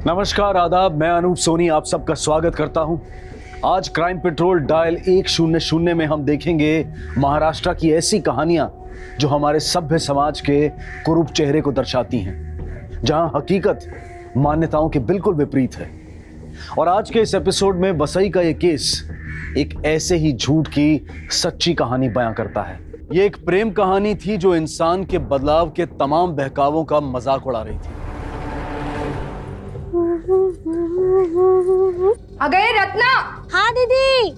नमस्कार, आदाब। मैं अनूप सोनी आप सबका स्वागत करता हूं। आज क्राइम पेट्रोल डायल 100 में हम देखेंगे महाराष्ट्र की ऐसी कहानियां जो हमारे सभ्य समाज के कुरूप चेहरे को दर्शाती हैं, जहां हकीकत मान्यताओं के बिल्कुल विपरीत है। और आज के इस एपिसोड में वसई का ये केस एक ऐसे ही झूठ की सच्ची कहानी बयां करता है। ये एक प्रेम कहानी थी जो इंसान के बदलाव के तमाम बहकावों का मजाक उड़ा रही थी। आ गए रत्ना? हाँ दीदी,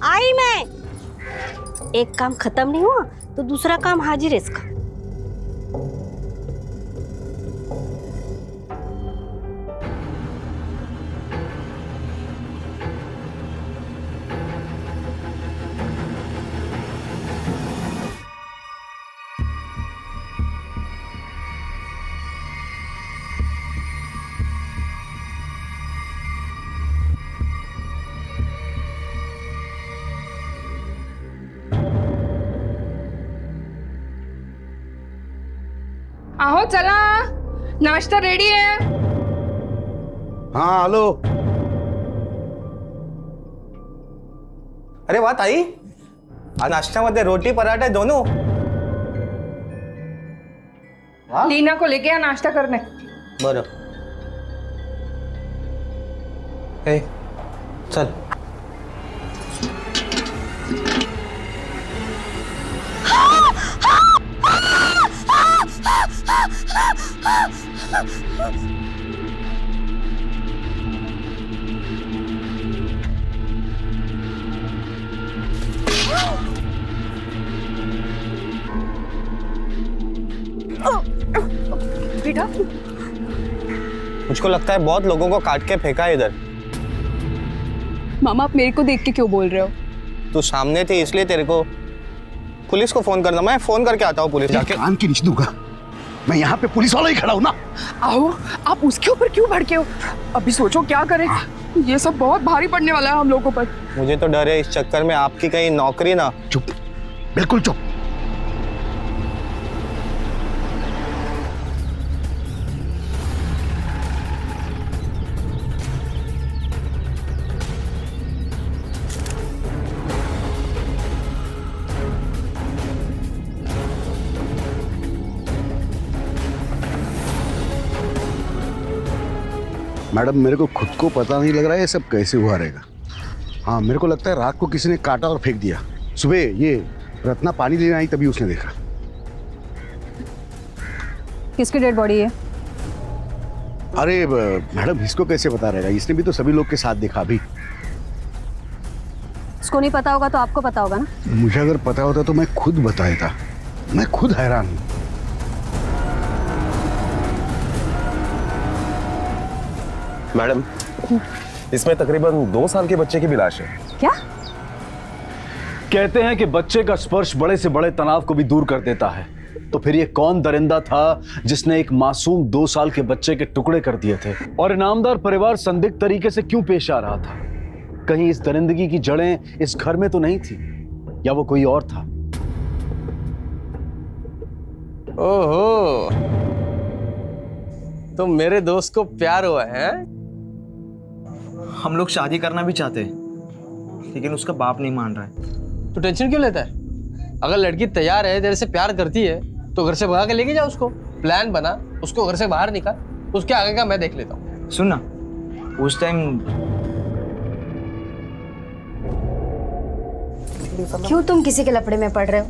आई मैं। एक काम खत्म नहीं हुआ तो दूसरा काम हाजिर है इसका। आहो चला, नाश्ता रेडी है। हाँ हॅलो. अरे वाह ताई, आज नाश्त्यामध्ये रोटी पराठे दोनों. लीना को लेके आ नाश्ता करने। बरं. हे चल. बेटा, मुझको लगता है बहुत लोगों को काट के फेंका है इधर. मामा आप मेरे को देख के क्यों बोल रहे हो? तू सामने थी इसलिए तेरे को पुलिस को फोन करना. मैं फोन करके आता हूँ पुलिस जाके. कान की नीचे दूंगा. मैं यहाँ पे पुलिस वाला ही खड़ा हूँ ना. आओ, आप उसके ऊपर क्यों भड़के हो? अभी सोचो क्या करें। ये सब बहुत भारी पड़ने वाला है हम लोगों पर। मुझे तो डर है इस चक्कर में आपकी कहीं नौकरी ना. चुप, बिल्कुल चुप. मैडम, मेरे को खुद को पता नहीं लग रहा है ये सब कैसे हुआ रहेगा. हाँ, मेरे को लगता है रात को किसी ने काटा और फेंक दिया. सुबह ये रत्ना पानी लेने आई तभी उसने देखा. किसकी डेड बॉडी है? अरे मैडम, इसको कैसे पता रहेगा? इसने भी तो सभी लोग के साथ देखा. अभी उसको नहीं पता होगा तो आपको पता होगा ना. मुझे अगर पता होता तो मैं खुद बताया था. मैं खुद हैरान हूँ. मैडम, इसमें तकरीबन 2 साल के बच्चे की भी लाश है. क्या? कहते हैं कि बच्चे का स्पर्श बड़े से बड़े तनाव को भी दूर कर देता है। तो फिर ये कौन दरिंदा था जिसने एक मासूम 2 साल के बच्चे के टुकड़े कर दिए थे? और इनामदार परिवार संदिग्ध तरीके से क्यों पेश आ रहा था? कहीं इस दरिंदगी की जड़ें इस घर में तो नहीं थी, या वो कोई और था? ओहो, तो मेरे दोस्त को प्यार हुआ है? हम लोग शादी करना भी चाहते हैं, लेकिन उसका बाप नहीं मान रहा है. तो टेंशन क्यों लेता है? अगर लड़की तैयार है, तेरे से प्यार करती है, तो घर से भगा के लेके जा उसको. प्लान बना, उसको घर से बाहर निकाल, उसके आगे का मैं देख लेता हूँ. सुन ना, उस टाइम क्यों तुम किसी के लपड़े में पड़ रहे हो?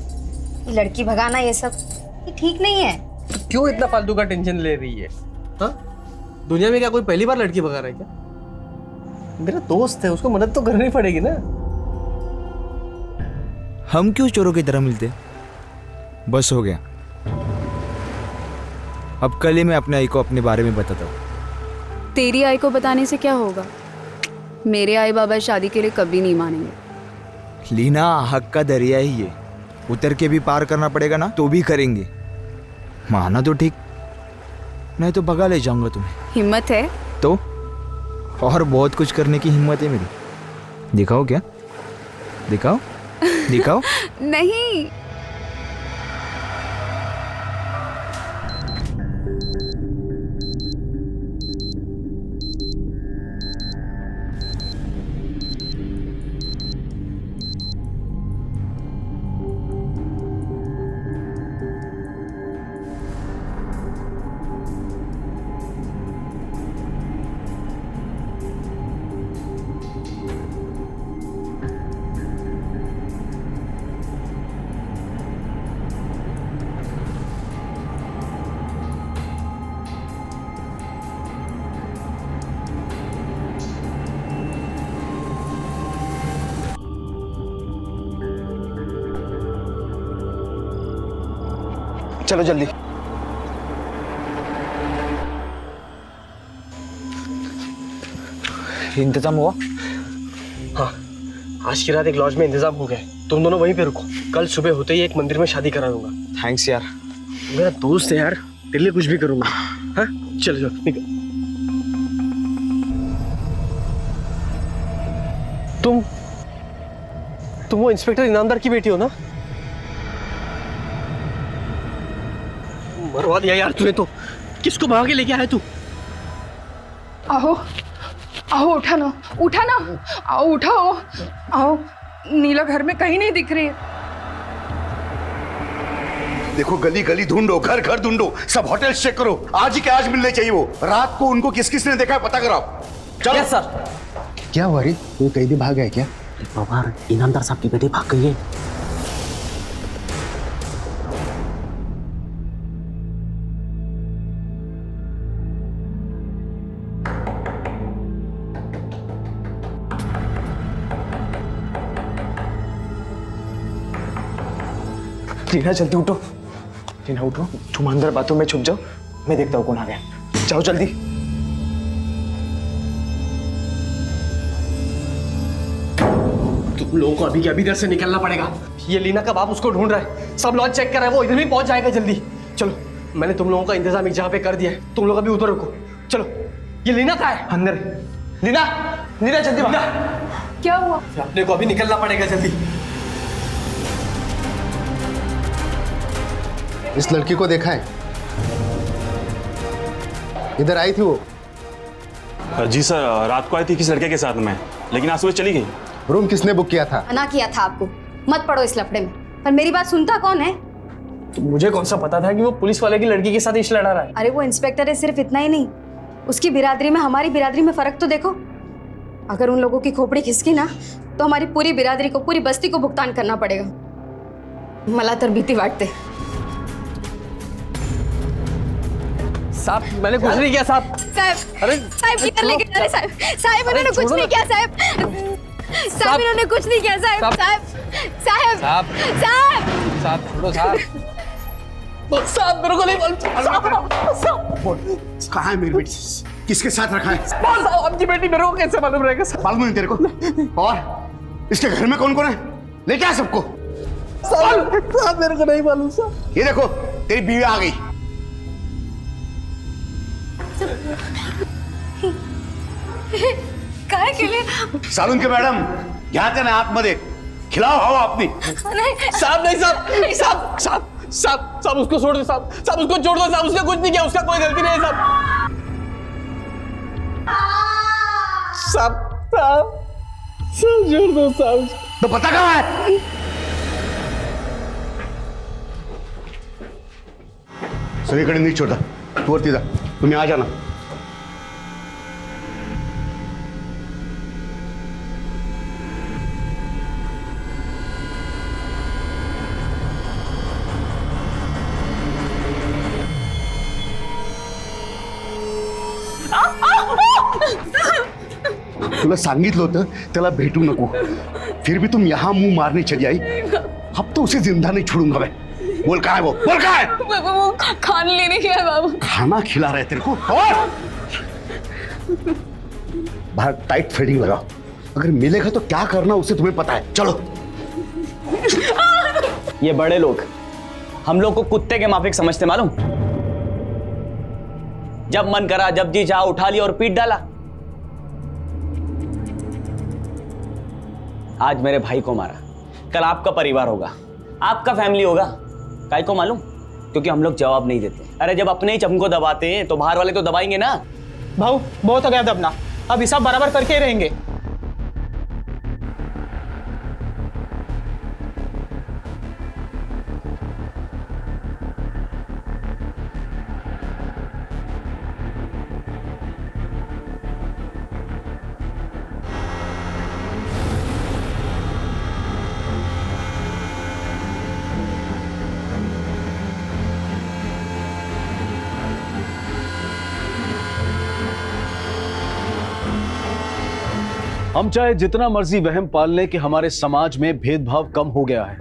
ये लड़की भगाना ये सब ये ठीक नहीं है. तो क्यों इतना फालतू का टेंशन ले रही है? हाँ? दुनिया में क्या कोई पहली बार लड़की भगा रहा है क्या? मेरा दोस्त है, उसको मदद तो करनी पड़ेगी ना. हम क्यों चोरों की तरह मिलते? बस हो गया. अब कल ही मैं अपने आई को अपने बारे में बताता हूँ. तेरी आई को बताने से क्या होगा? मेरे आई बाबा शादी के लिए कभी नहीं मानेंगे. लीना, हक का दरिया ही है. उतर के भी पार करना पड़ेगा ना, तो भी करेंगे. माना तो ठीक, नहीं तो भगा ले जाऊंगा तुम्हें. हिम्मत है तो और बहुत कुछ करने की हिम्मत है मेरी. दिखाओ क्या? दिखाओ दिखाओ. नहीं. चलो जल्दी। इंतजाम हुआ? हाँ, आज की रात एक लॉज में इंतजाम हो गया है। तुम दोनों वहीं पे रुको, कल सुबह होते ही एक मंदिर में शादी करा दूंगा। थैंक्स यार। मेरा दोस्त है यार, तेरे लिए कुछ भी करूंगा। हाँ चलो चलो निकल। तुम वो इंस्पेक्टर इनामदार की बेटी हो ना? मरवा दिया यार तूने तो। किसको भाग के लेके आया तू? आओ आओ, उठा ना, उठा ना, आओ उठाओ, आओ। नीला घर में कहीं नहीं दिख रही है। देखो गली गली ढूंढो, घर घर ढूंढो, सब होटल चेक करो, आज ही के आज मिलने चाहिए वो। रात को उनको किस किसने देखा है पता कराओ। चलो सर। क्या हुआ रे, कोई कैदी भाग गया क्या? बाबा इनामदार साहब की बेटी भाग गई है। टीना जल्दी उठो, टीना उठो, तुम अंदर बाथरूम में छुप जाओ, मैं देखता हूँ कौन आ गया। जाओ जल्दी। तुम लोगों को अभी के अभी इधर से निकलना पड़ेगा। ये लीना का बाप उसको ढूंढ रहा है, सब लॉज चेक कर रहा है, वो इधर भी पहुंच जाएगा जल्दी। चलो, मैंने तुम लोगों का इंतजाम एक जगह पे कर दिया है, तुम लोग अभी उधर रुको। चलो, ये लीना कहाँ है? अंदर। लीना, लीना जल्दी भाग। क्या हुआ? अपने को अभी निकलना पड़ेगा जल्दी। इस लड़की को देखा है? इधर आई थी वो? जी सर, रात को आई थी किस लड़के के साथ में, लेकिन आज सुबह चली गई। रूम किसने बुक किया था? मना किया था आपको, मत पड़ो इस लफड़े में। पर मेरी बात सुनता कौन है? तो मुझे कौन सा पता था कि वो पुलिस वाले की लड़की के साथ इश्क लड़ा रहा है। अरे वो इंस्पेक्टर है, सिर्फ इतना ही नहीं, उसकी बिरादरी में हमारी बिरादरी में फर्क तो देखो। अगर उन लोगों की खोपड़ी खिसकी ना तो हमारी पूरी बिरादरी को, पूरी बस्ती को भुगतान करना पड़ेगा। मला तर भीती वाटते। साहब मैंने कुछ नहीं किया साहब। साहब, अरे साहब किधर लेके जा रहे साहब? साहब इन्होंने कुछ नहीं किया साहब। साहब इन्होंने कुछ नहीं किया साहब। साहब साहब साहब साहब साहब छोड़ो साहब। साहब मेरे को नहीं मालूम। कहाँ है मेरी बेटी? किसके साथ रखा है? साहब आपकी बेटी मेरे को कैसे मालूम रहेगा? मालूम नहीं तेरे को? और इसके घर में कौन कौन है? लेके आ सबको। साहब मेरे को नहीं मालूम साहब। ये देखो तेरी बीवी आ गई। काय केले? सालून के मैडम घ्या त्याने आतमध्ये, खिलाओ हवा अपनी। साहब नहीं साहब, साहब साहब साहब साहब उसको छोड़ दो साहब, साहब उसको छोड़ दो साहब, उसने कुछ नहीं किया, उसका कोई गलती नहीं है साहब। साहब साहब साहब छोड़ दो साहब। तो पता कहाँ है? सगळीकडे नीट छोटा, तू वरती जा, तुम्ही आ जाना। तुला सांगितलं होतं त्याला भेटू नको, फिर भी तुम यहाँ मुंह मारने चली आई। अब तो उसे जिंदा नहीं छोड़ूंगा मैं। बोल कहाँ है वो? बोल कहाँ है? वो खाना लेने गया बाबू। खाना खिला रहे तेरे को? और बाहर टाइट फिटिंग लगाओ, अगर मिलेगा तो क्या करना उसे तुम्हें पता है। चलो। ये बड़े लोग हम लोग को कुत्ते के माफिक समझते, मालूम? जब मन करा, जब जी चाहा उठा लिया और पीट डाला। आज मेरे भाई को मारा, कल आपका परिवार होगा, आपका फैमिली होगा। काहे को मालूम? क्योंकि हम लोग जवाब नहीं देते। अरे जब अपने ही चमको दबाते हैं तो बाहर वाले तो दबाएंगे ना। भाऊ बहुत हो गया दबना, अब हिसाब बराबर करके ही रहेंगे। हम चाहे जितना मर्जी वहम पाल लें कि हमारे समाज में भेदभाव कम हो गया है,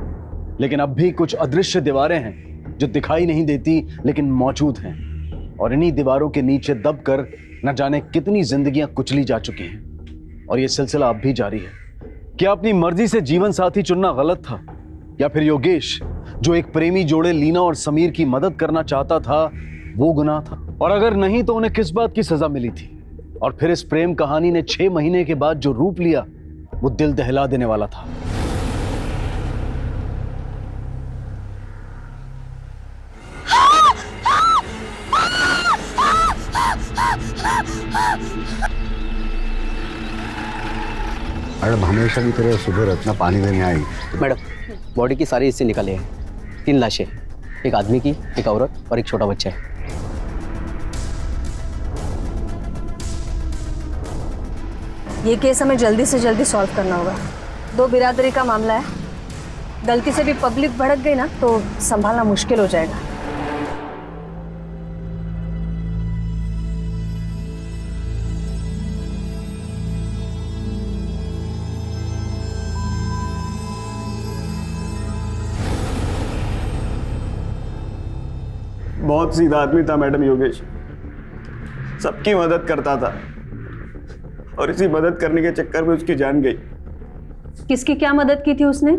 लेकिन अब भी कुछ अदृश्य दीवारें हैं जो दिखाई नहीं देती लेकिन मौजूद हैं, और इन्हीं दीवारों के नीचे दबकर न जाने कितनी जिंदगियां कुचली जा चुकी हैं। और ये सिलसिला अब भी जारी है। क्या अपनी मर्जी से जीवन साथी चुनना गलत था, या फिर योगेश जो एक प्रेमी जोड़े लीना और समीर की मदद करना चाहता था वो गुनाह था? और अगर नहीं तो उन्हें किस बात की सजा मिली थी? और फिर इस प्रेम कहानी ने 6 महीने के बाद जो रूप लिया वो दिल दहला देने वाला था। मैडम हमेशा की तरह सुबह रत्ना पानी देने आई। मैडम बॉडी की सारी हिस्से निकाले हैं। 3 लाशें, एक आदमी की, एक औरत और एक छोटा बच्चा है। ये केस हमें जल्दी से जल्दी सॉल्व करना होगा। 2 बिरादरी का मामला है, गलती से भी पब्लिक भड़क गई ना तो संभालना मुश्किल हो जाएगा। बहुत सीधा आदमी था मैडम योगेश, सबकी मदद करता था और इसी मदद करने के चक्कर में उसकी जान गई। किसकी क्या मदद की थी उसने?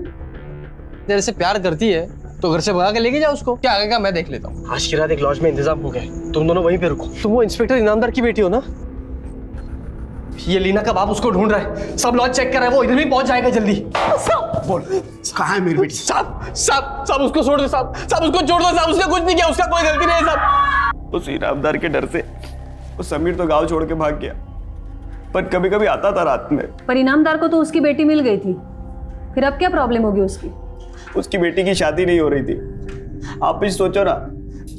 तेरे से प्यार करती है तो घर से भगा के लेके जाओ उसको। क्या आगे का मैं देख लेता हूँ। आज की रात एक लॉज में इंतजाम हो गया, तुम दोनों वहीं पे रुको। तुम वो इंस्पेक्टर इनामदार की बेटी हो ना? ये लीना का बाप उसको ढूंढ रहा है, सब लॉज चेक कर रहा है, वो इधर भी पहुंच जाएगा जल्दी। बोल कहाँ है मेरी बेटी? साहब उसको छोड़ दो साहब, उसको छोड़ दो साहब, उसने कुछ नहीं किया, उसका कोई गलती नहीं है साहब। उस इनामदार के डर से वो समीर तो गांव छोड़ के भाग गया, पर कभी कभी आता था रात में। पर इनामदार को तो उसकी बेटी मिल गई थी, फिर अब क्या प्रॉब्लम होगी उसकी? उसकी बेटी की शादी नहीं हो रही थी। आप भी सोचो ना,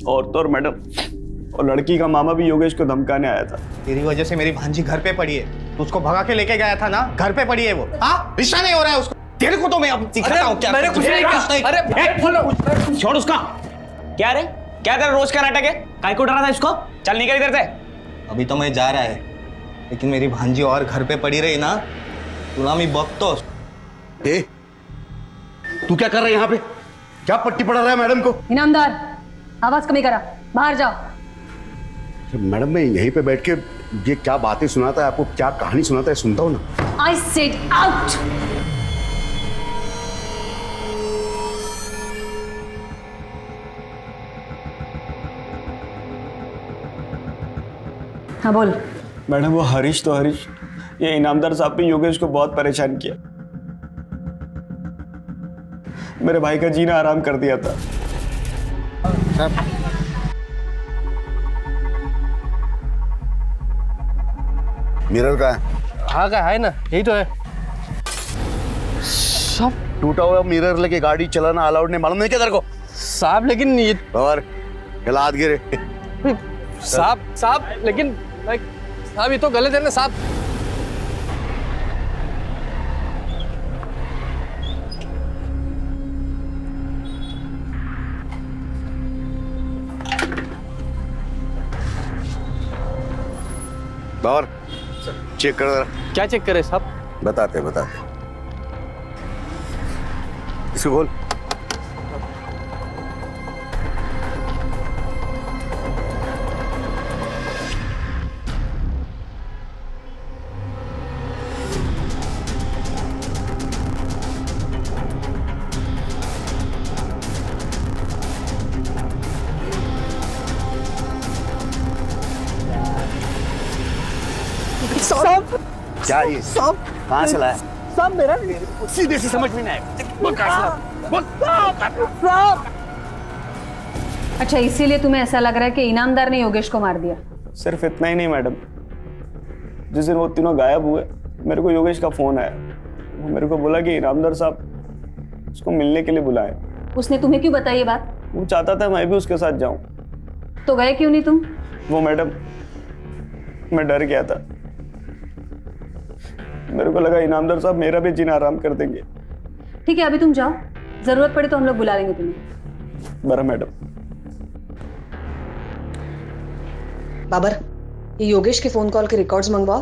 और तो और मैडम, और लड़की का मामा भी योगेश को धमकाने आया था। तेरी वजह से मेरी भांजी घर पे पड़ी है, तो उसको भगा के लेके गया था ना, घर पे पड़ी है वो। हाँ, रिश्ता नहीं हो रहा है उसको। तेरे को तो मैं अब दिखाता हूँ क्या। मैंने कुछ नहीं कहा। अरे छोड़ उसका। क्या रे, क्या तेरा रोज का नाटक है? काय को डरा था इसको? चल निकल इधर से। अभी तो मैं जा रहा है, लेकिन मेरी भांजी और घर पे पड़ी रही ना, गुलामी बख्तो। तू क्या कर रहा है यहाँ पे? क्या पट्टी पड़ा रहा है मैडम को? इनामदार, आवाज कमी करा, बाहर जाओ। मैडम मैं यहीं पे बैठ के ये क्या बातें सुनाता है आपको, क्या कहानी सुनाता है सुनता हूँ ना। I said out. हाँ बोल। मैडम वो हरीश तो हरीश, ये इनामदार साहब ने योगेश को बहुत परेशान किया, मेरे भाई का जीना आराम कर दिया था। मिरर का है? हाँ का है ना, यही तो है। सब टूटा हुआ मिरर लेके गाड़ी चलाना अलाउड नहीं, मालूम नहीं क्या तेरे को? साहब लेकिन ये और हाथ गिरे। साहब लेकिन साहब ये तो गलत है ना साहब। और चेक कर जरा। क्या चेक करे साहब? बताते इसको खोल। क्या ये कहाँ से लाया? साहब मेरा सीधे से समझ में नहीं आया। अच्छा, इसीलिए तुम्हें ऐसा लग रहा है कि इनामदार ने योगेश को मार दिया? सिर्फ इतना ही नहीं मैडम, जिस दिन वो तीनों गायब हुए मेरे को योगेश का फोन आया। वो मेरे को बोला कि इनामदार साहब उसको मिलने के लिए बुलाए। उसने तुम्हें क्यों बताई ये बात? वो चाहता था मैं भी उसके साथ जाऊं। तो गए क्यों नहीं तुम? वो मैडम, मैं डर गया था, मेरे को लगा इनामदार साहब मेरा भी जीना आराम कर देंगे। ठीक है, अभी तुम जाओ, जरूरत पड़े तो हम लोग बुला लेंगे तुम्हें। बरा मैडम। बाबर, ये योगेश के फोन कॉल के रिकॉर्ड्स मंगवाओ,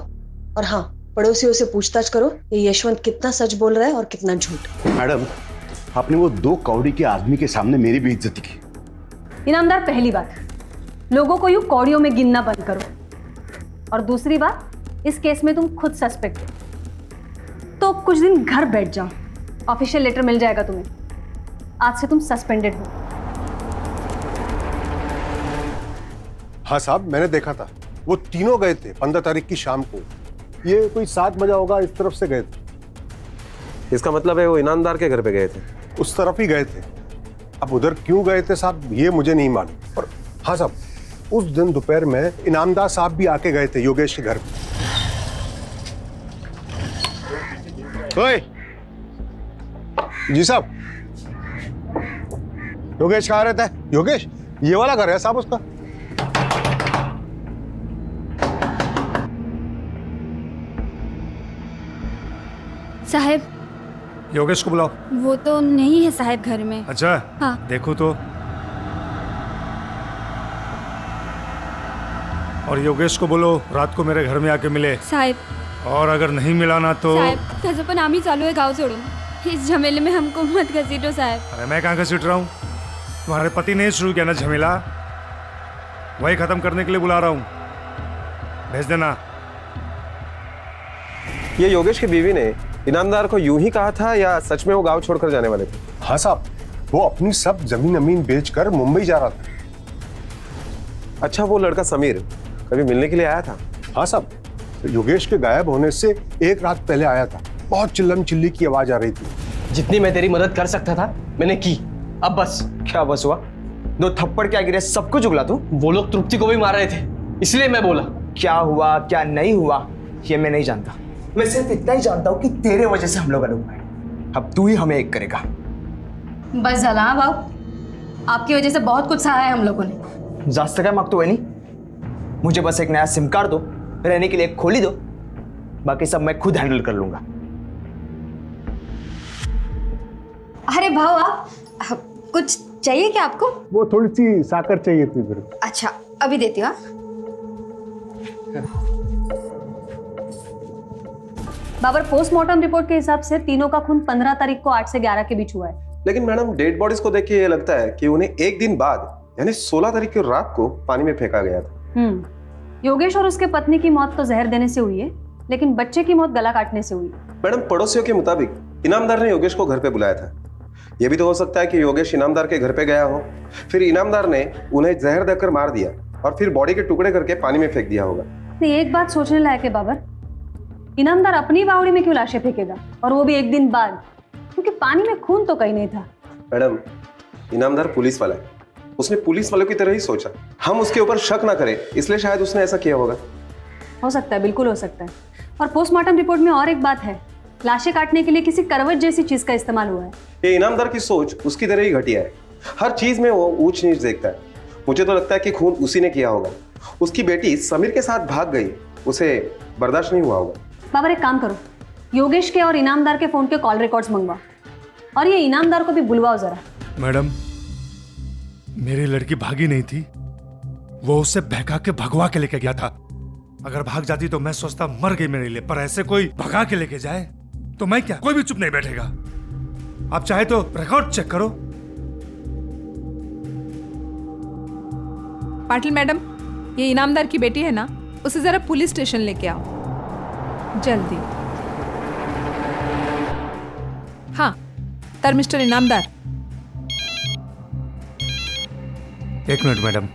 और हाँ, पड़ोसियों से पूछताछ करो ये यशवंत कितना सच बोल रहा है और कितना झूठ। मैडम, आपने वो 2 कौड़ी के आदमी के सामने मेरी भी इज्जत की, इनामदार, पहली बात, लोगों को यूं कौड़ियों में गिनना बंद करो। और दूसरी बात, इस केस में तुम खुद सस्पेक्ट हो, तो कुछ दिन घर बैठ जाओ, ऑफिशियल लेटर मिल जाएगा तुम्हें। आज से तुम सस्पेंडेड हो। हाँ साहब, मैंने देखा था, वो तीनों गए थे 15 तारीख की शाम को। ये कोई 7 बजा होगा, इस तरफ से गए थे। इसका मतलब है वो इनामदार के घर पे गए थे? उस तरफ ही गए थे। अब उधर क्यों गए थे साहब, ये मुझे नहीं मालूम। और हाँ साहब, उस दिन दोपहर में इनामदार साहब भी आके गए थे योगेश के घर पे। ओए जी साहब, योगेश कहाँ रहता है? योगेश, ये वाला घर है साहब उसका। साहब, योगेश को बुलाओ। वो तो नहीं है साहब घर में। अच्छा, हाँ। देखो तो। और योगेश को बोलो रात को मेरे घर में आके मिले। साहब, और अगर नहीं मिला ना तो साहब, कसम पर नाम ही चालू है, गाँव छोड़ो। इस झमेले में हमको मत घसीटो साहब। अरे मैं कहाँ घसीट रहा हूँ? तुम्हारे पति ने शुरू किया ना झमेला, वही खत्म करने के लिए बुला रहा हूँ। भेज देना। ये योगेश की बीवी ने इनामदार को यूं ही कहा था या सच में वो गांव छोड़कर जाने वाले थे? हाँ साहब, वो अपनी सब जमीन अमीन बेचकर मुंबई जा रहा था। अच्छा, वो लड़का समीर कभी मिलने के लिए आया था? हाँ साहब, योगेश के गायब होने से एक रात पहले आया था। बहुत चिल्लम चिल्ली की आवाज आ रही थी। जितनी मैं तेरी मदद कर सकता था मैंने की, अब बस। क्या बस हुआ? 2 थप्पड़ क्या गिरे, सब कुछ उगला तू? वो लोग तृप्ति को भी मार रहे थे, इसलिए मैं बोला। क्या हुआ क्या नहीं हुआ ये मैं नहीं जानता। मैं सिर्फ इतना ही जानता हूँ कि तेरे वजह से हम लोग अलग हुए। अब तू ही हमें एक करेगा। बस झाला हाँ बाबू, आपकी वजह से बहुत कुछ सहा है हम लोगों ने। जास्त काय मागतो वहिनी? मुझे बस एक नया सिम कार्ड दो, रहने के लिए एक खोली दो, बाकी सब मैं खुद हैंडल कर लूंगा। अरे भाव, आप कुछ चाहिए क्या आपको? वो थोड़ी सी साकर चाहिए थी मेरे को। अच्छा, अभी देती हूँ। बाबर, पोस्टमार्टम रिपोर्ट के हिसाब से तीनों का खून 15 तारीख को 8 से 11 के बीच हुआ है। लेकिन मैडम, डेड बॉडीज को देख के ये लगता है कि उन्हें एक दिन बाद यानी 16 तारीख की रात को पानी में फेंका गया था। योगेश और उसके पत्नी की मौत तो जहर देने से हुई है, लेकिन बच्चे की मौत गला काटने से हुई। मैडम, पड़ोसियों के मुताबिक इनामदार ने योगेश को घर पे बुलाया था। यह भी तो हो सकता है कि योगेश इनामदार के घर पे गया हो, फिर इनामदार ने उन्हें जहर देकर मार दिया और फिर बॉडी के टुकड़े करके पानी में फेंक दिया होगा। नहीं, एक बात सोचने लायक है बाबर, इनामदार अपनी बावड़ी में क्यों लाशें फेंकेगा, और वो भी एक दिन बाद? क्योंकि पानी में खून तो कहीं नहीं था। मैडम, इनामदार पुलिस वाला है, उसने पुलिस वालों की तरह ही सोचा। हम उसके ऊपर शक ना करें, इसलिए शायद उसने ऐसा किया होगा। हो सकता है, बिल्कुल हो सकता है। और पोस्टमार्टम रिपोर्ट में और एक बात है, लाशें काटने के लिए किसी करवट जैसी चीज का इस्तेमाल हुआ है। ये इनामदार की सोच उसकी तरह ही घटिया है। हर चीज में वो ऊंच नीच देखता है। मुझे तो लगता है कि खून उसी ने किया होगा। उसकी बेटी समीर के साथ भाग गई, उसे बर्दाश्त नहीं हुआ होगा। बाबर, एक काम करो, योगेश के और इनामदार के फोन के कॉल रिकॉर्ड्स मंगवाओ, और ये इनामदार को भी बुलवाओ जरा। मैडम, मेरी लड़की भागी नहीं थी, वो उसे बहका के भगवा के लेके गया था। अगर भाग जाती तो मैं सोचता मर गई मेरे लिए, पर ऐसे कोई भगा के लेके जाए तो मैं क्या, कोई भी चुप नहीं बैठेगा। आप चाहे तो रिकॉर्ड चेक करो। पाटिल मैडम, ये इनामदार की बेटी है ना, उसे जरा पुलिस स्टेशन लेके आओ जल्दी। हाँ, तर mister Inamdar. 1 minute madam.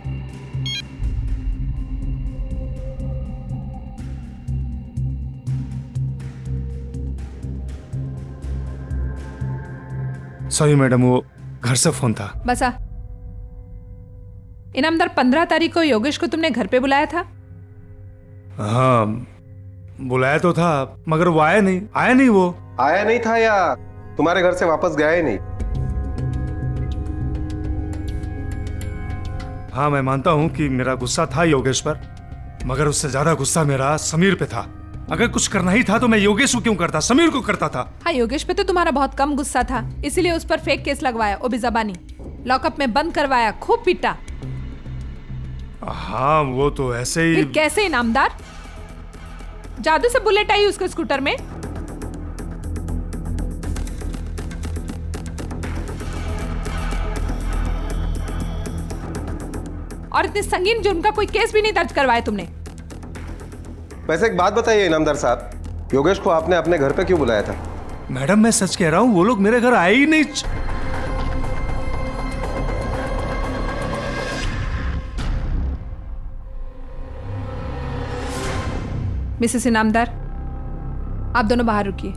Sorry madam, वो घर से फोन था। बसा। इनामदार, 15 तारीख को योगेश को तुमने घर पे बुलाया था? हाँ, बुलाया तो था, मगर वो आया नहीं। वो आया नहीं था या तुम्हारे घर से वापस गया ही नहीं? हाँ, मैं मानता हूं कि मेरा गुस्सा था योगेश पर, मगर उससे ज्यादा गुस्सा मेरा समीर पे था। अगर कुछ करना ही था तो मैं योगेश को क्यों करता, समीर को करता था। हाँ, योगेश पे तो तुम्हारा बहुत कम गुस्सा था, इसीलिए उस पर फेक केस लगवाया, वो भी जबानी। लॉकअप में बंद करवाया, खूब पीटा। हाँ, वो तो ऐसे ही। फिर कैसे इनामदार? जादू से बुलेट आई उसके स्कूटर में? और इतने संगीन जुर्म का कोई केस भी नहीं दर्ज करवाया तुमने। वैसे एक बात बताइए इनामदार साहब, योगेश को आपने अपने घर पे क्यों बुलाया था? मैडम मैं सच कह रहा हूं, वो लोग मेरे घर आए ही नहीं। मिसेस इनामदार, आप दोनों बाहर रुकिए।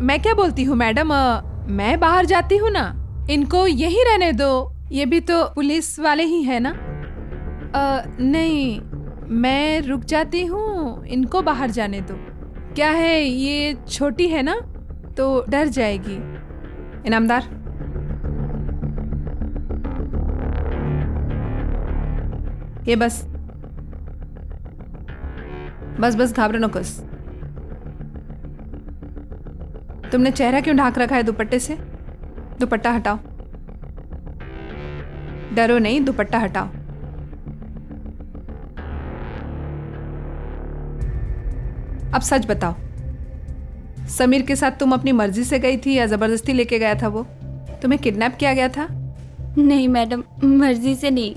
मैं क्या बोलती हूँ मैडम, मैं बाहर जाती हूँ ना, इनको यहीं रहने दो, ये भी तो पुलिस वाले ही है ना। नहीं, मैं रुक जाती हूँ, इनको बाहर जाने दो। क्या है, ये छोटी है ना तो डर जाएगी। इनामदार, ये बस बस बस घाबरो नकोस। तुमने चेहरा क्यों ढाक रखा है दुपट्टे से? दुपट्टा हटाओ। डरो नहीं, दुपट्टा हटाओ। अब सच बताओ, समीर के साथ तुम अपनी मर्जी से गई थी या जबरदस्ती लेके गया था वो? तुम्हें किडनैप किया गया था? नहीं मैडम, मर्जी से नहीं,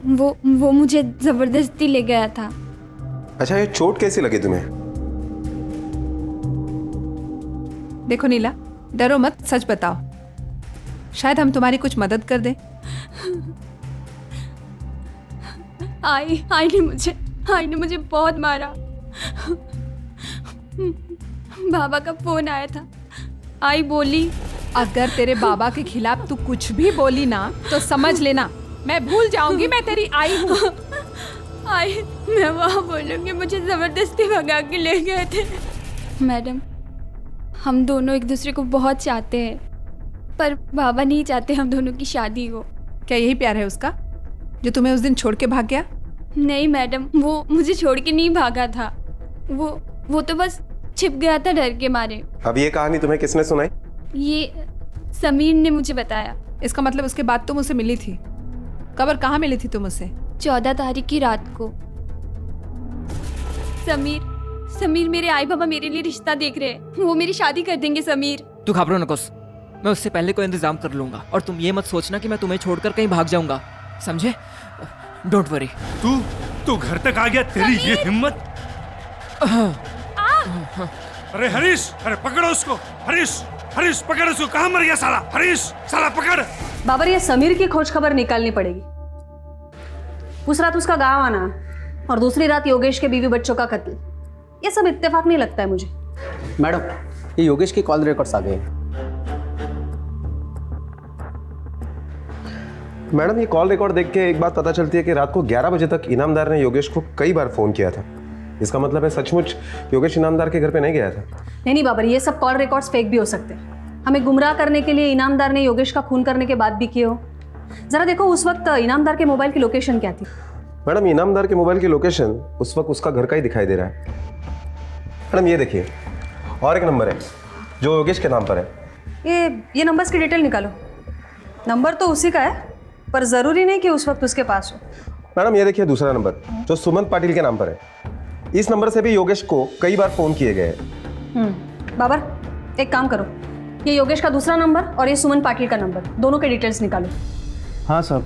वो मुझे जबरदस्ती ले गया था। अच्छा, ये चोट कैसी लगी तुम्हें? देखो नीला, डरो मत, सच बताओ, शायद हम तुम्हारी कुछ मदद कर दें। आई ने मुझे बहुत मारा। बाबा का फोन आया था, आई बोली अगर तेरे बाबा के खिलाफ तू कुछ भी बोली ना तो समझ लेना मैं भूल जाऊंगी मैं तेरी आई हूँ। आई, मैं वहाँ बोलूँगी मुझे जबरदस्ती भगा के ले गए थे। मैडम, हम दोनों एक दूसरे को बहुत चाहते हैं, पर बाबा नहीं चाहते हम दोनों की शादी हो। क्या यही प्यार है उसका जो तुम्हें उस दिन छोड़ के भाग गया? नहीं मैडम, वो मुझे छोड़ के नहीं भागा था, वो तो बस छिप गया था डर के मारे। अब ये कहानी तुम्हें किसने सुनाई? ये समीर ने मुझे बताया। इसका मतलब उसके बाद तुम उसे मिली थी? कब और कहाँ मिली थी तुम उससे? 14 तारीख की रात को। समीर मेरे आई बाबा मेरे लिए रिश्ता देख रहे हैं, वो मेरी शादी कर देंगे। समीर, तू घबरो नकोस, मैं उससे पहले कोई इंतजाम कर लूंगा, और तुम ये मत सोचना कि मैं तुम्हें छोड़कर कहीं भाग जाऊंगा, समझे? Don't worry. तू घर तक आ गया, तेरी ये हिम्मत! अरे हरीश, अरे पकड़ो उसको। हरीश पकड़ उसको। कहाँ मर गया साला? हरीश साला पकड़। बाबर, ये समीर की खोज खबर निकालनी पड़ेगी। उस रात उसका गांव आना और दूसरी रात योगेश के बीवी बच्चों का कत्ल, ये सब इत्तेफाक नहीं लगता है मुझे। मैडम, ये योगेश के कॉल रिकॉर्ड्स आ गए। मैडम, ये कॉल रिकॉर्ड देख के एक बात पता चलती है कि रात को 11 बजे तक इनामदार ने योगेश को कई बार फोन किया था। इसका मतलब है सचमुच योगेश इनामदार के घर पे नहीं गया था। नहीं बाबर, ये सब कॉल रिकॉर्ड्स फेक भी हो सकते हैं। हमें गुमराह करने के लिए इनामदार ने योगेश का खून करने के बाद भी किए हो। जरा देखो उस वक्त इनामदार के मोबाइल की लोकेशन क्या थी? मैडम, इनामदार के मोबाइल की लोकेशन उस वक्त उसका घर का ही दिखाई दे रहा है। मैडम ये देखिए, और एक नंबर है जो योगेश के नाम पर है। ये नंबर्स की डिटेल निकालो। नंबर तो उसी का है, पर जरूरी नहीं कि उस वक्त उसके पास हो। मैडम ये देखिए दूसरा नंबर जो सुमंत पाटिल के नाम पर है। इस नंबर से भी योगेश को कई बार फोन किए गए हैं। बाबर, एक काम करो, ये योगेश का दूसरा नंबर और ये सुमन पाटिल का नंबर, दोनों के डिटेल्स निकालो। हाँ साहब,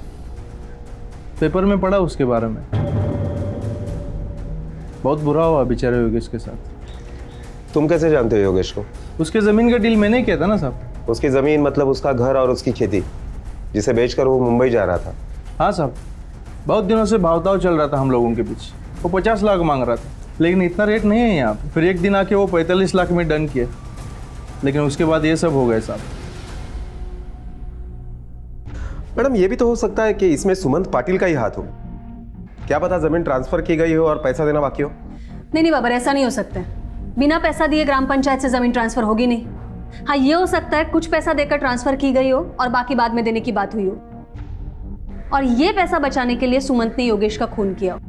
पेपर में पढ़ा उसके बारे में। बहुत बुरा हुआ बेचारे योगेश के साथ। तुम कैसे जानते हो योगेश को? उसके ज़मीन का डील मैंने किया था ना साहब। उसकी ज़मीन मतलब उसका घर और उसकी खेती, जिसे बेचकर वो मुंबई जा रहा था। हाँ साहब, बहुत दिनों से भावताव चल रहा था हम लोगों के बीच। वो 50 लाख मांग रहा था, लेकिन इतना रेट नहीं है यहाँ पे। फिर एक दिन आके वो 45 लाख में डन किया, लेकिन उसके बाद ये सब हो गए साहब। मैडम ये भी तो हो सकता है कि इसमें सुमंत पाटिल का ही हाथ हो। क्या पता जमीन ट्रांसफर की गई हो और पैसा देना बाकी हो। नहीं बाबर, ऐसा नहीं हो सकता है। बिना पैसा दिए ग्राम पंचायत से जमीन ट्रांसफर होगी नहीं। हाँ, ये हो सकता है कुछ पैसा देकर ट्रांसफर की गई हो और बाकी बाद में देने की बात हुई हो, और ये पैसा बचाने के लिए सुमंत ने योगेश का खून किया हो।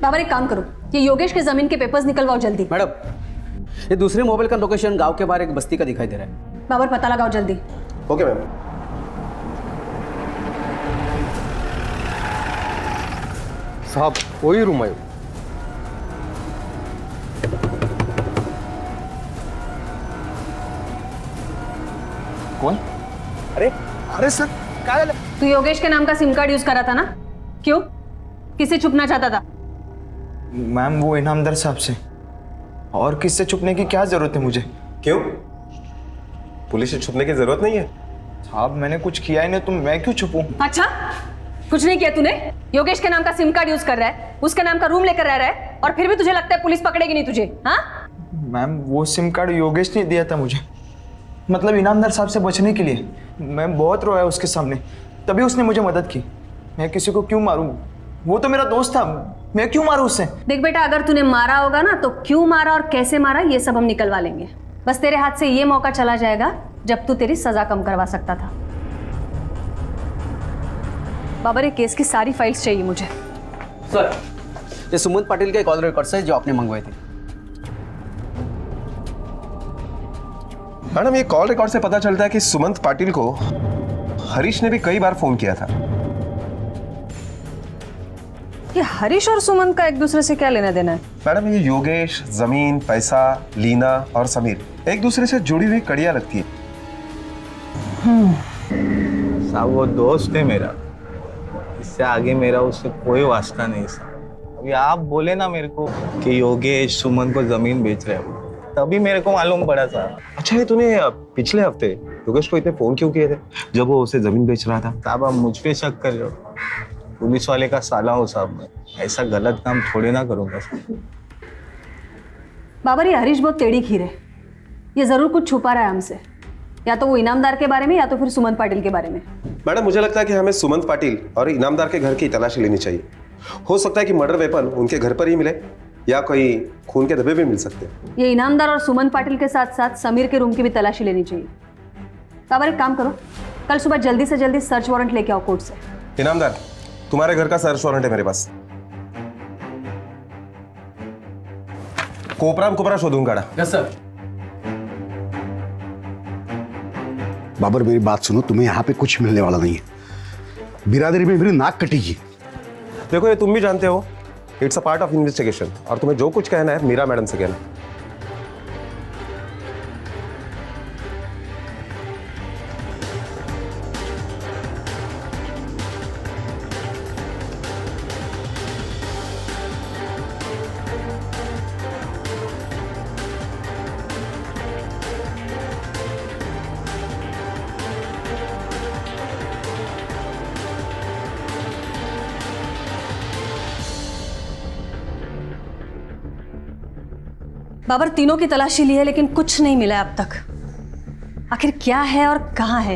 बाबर, एक काम करो, ये योगेश के जमीन के पेपर्स निकलवाओ जल्दी। मैडम, ये दूसरे मोबाइल का लोकेशन गांव के बाहर एक बस्ती का दिखाई दे रहा है। बाबर, पता लगाओ जल्दी। Okay ma'am. साहब, वही रूम है। कौन? अरे सर, काय झालं? तू योगेश के नाम का सिम कार्ड यूज करा था ना? क्यों? किसे छुपना चाहता था? मैम वो इनामदार साहब से। और किससे छुपने की क्या जरूरत है मुझे? क्यों? पुलिस से छुपने की जरूरत नहीं है। साहब मैंने कुछ किया ही नहीं तो मैं क्यों छुपूं? अच्छा, कुछ नहीं किया तूने? योगेश के नाम का सिम कार्ड यूज कर रहा है, उसके नाम का रूम लेकर रह रहा है, और फिर भी तुझे लगता है पुलिस पकड़ेगी नहीं तुझे? हाँ? मैम वो सिम कार्ड योगेश ने दिया था मुझे, मतलब इनामदार साहब से बचने के लिए। मैं बहुत रोया उसके सामने, तभी उसने मुझे मदद की। मैं किसी को क्यों मारूं? वो तो मेरा दोस्त था, मैं क्यों मारूं उससे? देख बेटा, अगर तूने मारा होगा ना तो क्यों मारा और कैसे मारा ये सब हम निकलवा लेंगे। बस तेरे हाथ से ये मौका चला जाएगा जब तू तेरी सजा कम करवा सकता था। बाबर, ये केस की सारी फाइल्स चाहिए मुझे। सर, ये सुमंत पाटिल के कॉल रिकॉर्ड्स है जो आपने मंगवाए थे। मैडम, ये कॉल रिकॉर्ड से पता चलता है कि सुमंत पाटिल को हरीश ने भी कई बार फोन किया था। ये हरीश और सुमंत का एक दूसरे से क्या लेना देना है? मैडम, ये योगेश, जमीन, पैसा, लीना और समीर एक दूसरे से जुड़ी हुई कड़ियां लगती है। साहब वो दोस्त है मेरा, इससे आगे मेरा उससे कोई वास्ता नहीं साहब। अभी आप बोले ना मेरे को कि योगेश सुमन को जमीन बेच रहे हो, तभी मेरे को मालूम पड़ा साहब। अच्छा, ये तूने पिछले हफ्ते योगेश को इतने फोन क्यों किए थे जब वो उसे जमीन बेच रहा था? साहब आप मुझ पे शक कर रहे हो? पुलिस वाले का साला हूँ साहब, मैं ऐसा गलत काम थोड़ी ना करूँगा साहब। बाबर, ये हरीश बहुत टेढ़ी खीर है, ये जरूर कुछ छुपा रहा है हमसे, या तो वो इनामदार के बारे में या तो फिर सुमंत पाटिल के बारे में। मैडम, मुझे लगता है कि हमें सुमंत पाटिल और इनामदार के घर की तलाशी लेनी चाहिए। हो सकता है कि मर्डर वेपन उनके घर पर ही मिले या कोई खून के धब्बे भी मिल सकते हैं। ये इनामदार और सुमंत पाटिल के साथ साथ समीर के रूम की भी तलाशी लेनी चाहिए। बाबर, एक काम करो, कल सुबह जल्दी से जल्दी सर्च वारंट लेके आओ कोर्ट से। इनामदार, तुम्हारे घर का सर्च वारंट है मेरे पास। कोपरा शोधूंगा। Yes sir. बाबर मेरी बात सुनो, तुम्हें यहाँ पे कुछ मिलने वाला नहीं है। बिरादरी में मेरी नाक कटेगी। देखो, ये तुम भी जानते हो, it's a part of investigation, और तुम्हें जो कुछ कहना है मीरा मैडम से कहना। बाबर, तीनों की तलाशी ली है लेकिन कुछ नहीं मिला अब तक। आखिर क्या है और कहाँ है?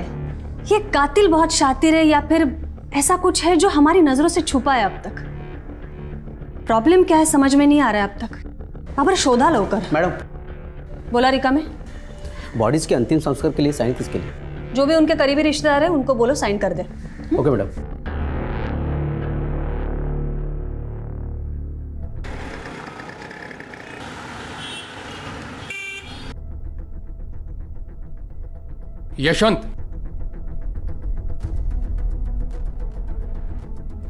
ये कातिल बहुत शातिर है या फिर ऐसा कुछ है जो हमारी नजरों से छुपा है अब तक? प्रॉब्लम क्या है समझ में नहीं आ रहा है अब तक। बाबर, शोधा लो कर। मैडम, बोला रिका में बॉडीज के अंतिम संस्कार के लिए साइन किसके लिए? जो भी उनके करीबी रिश्तेदार है उनको बोलो साइन कर दे। Okay madam. यशवंत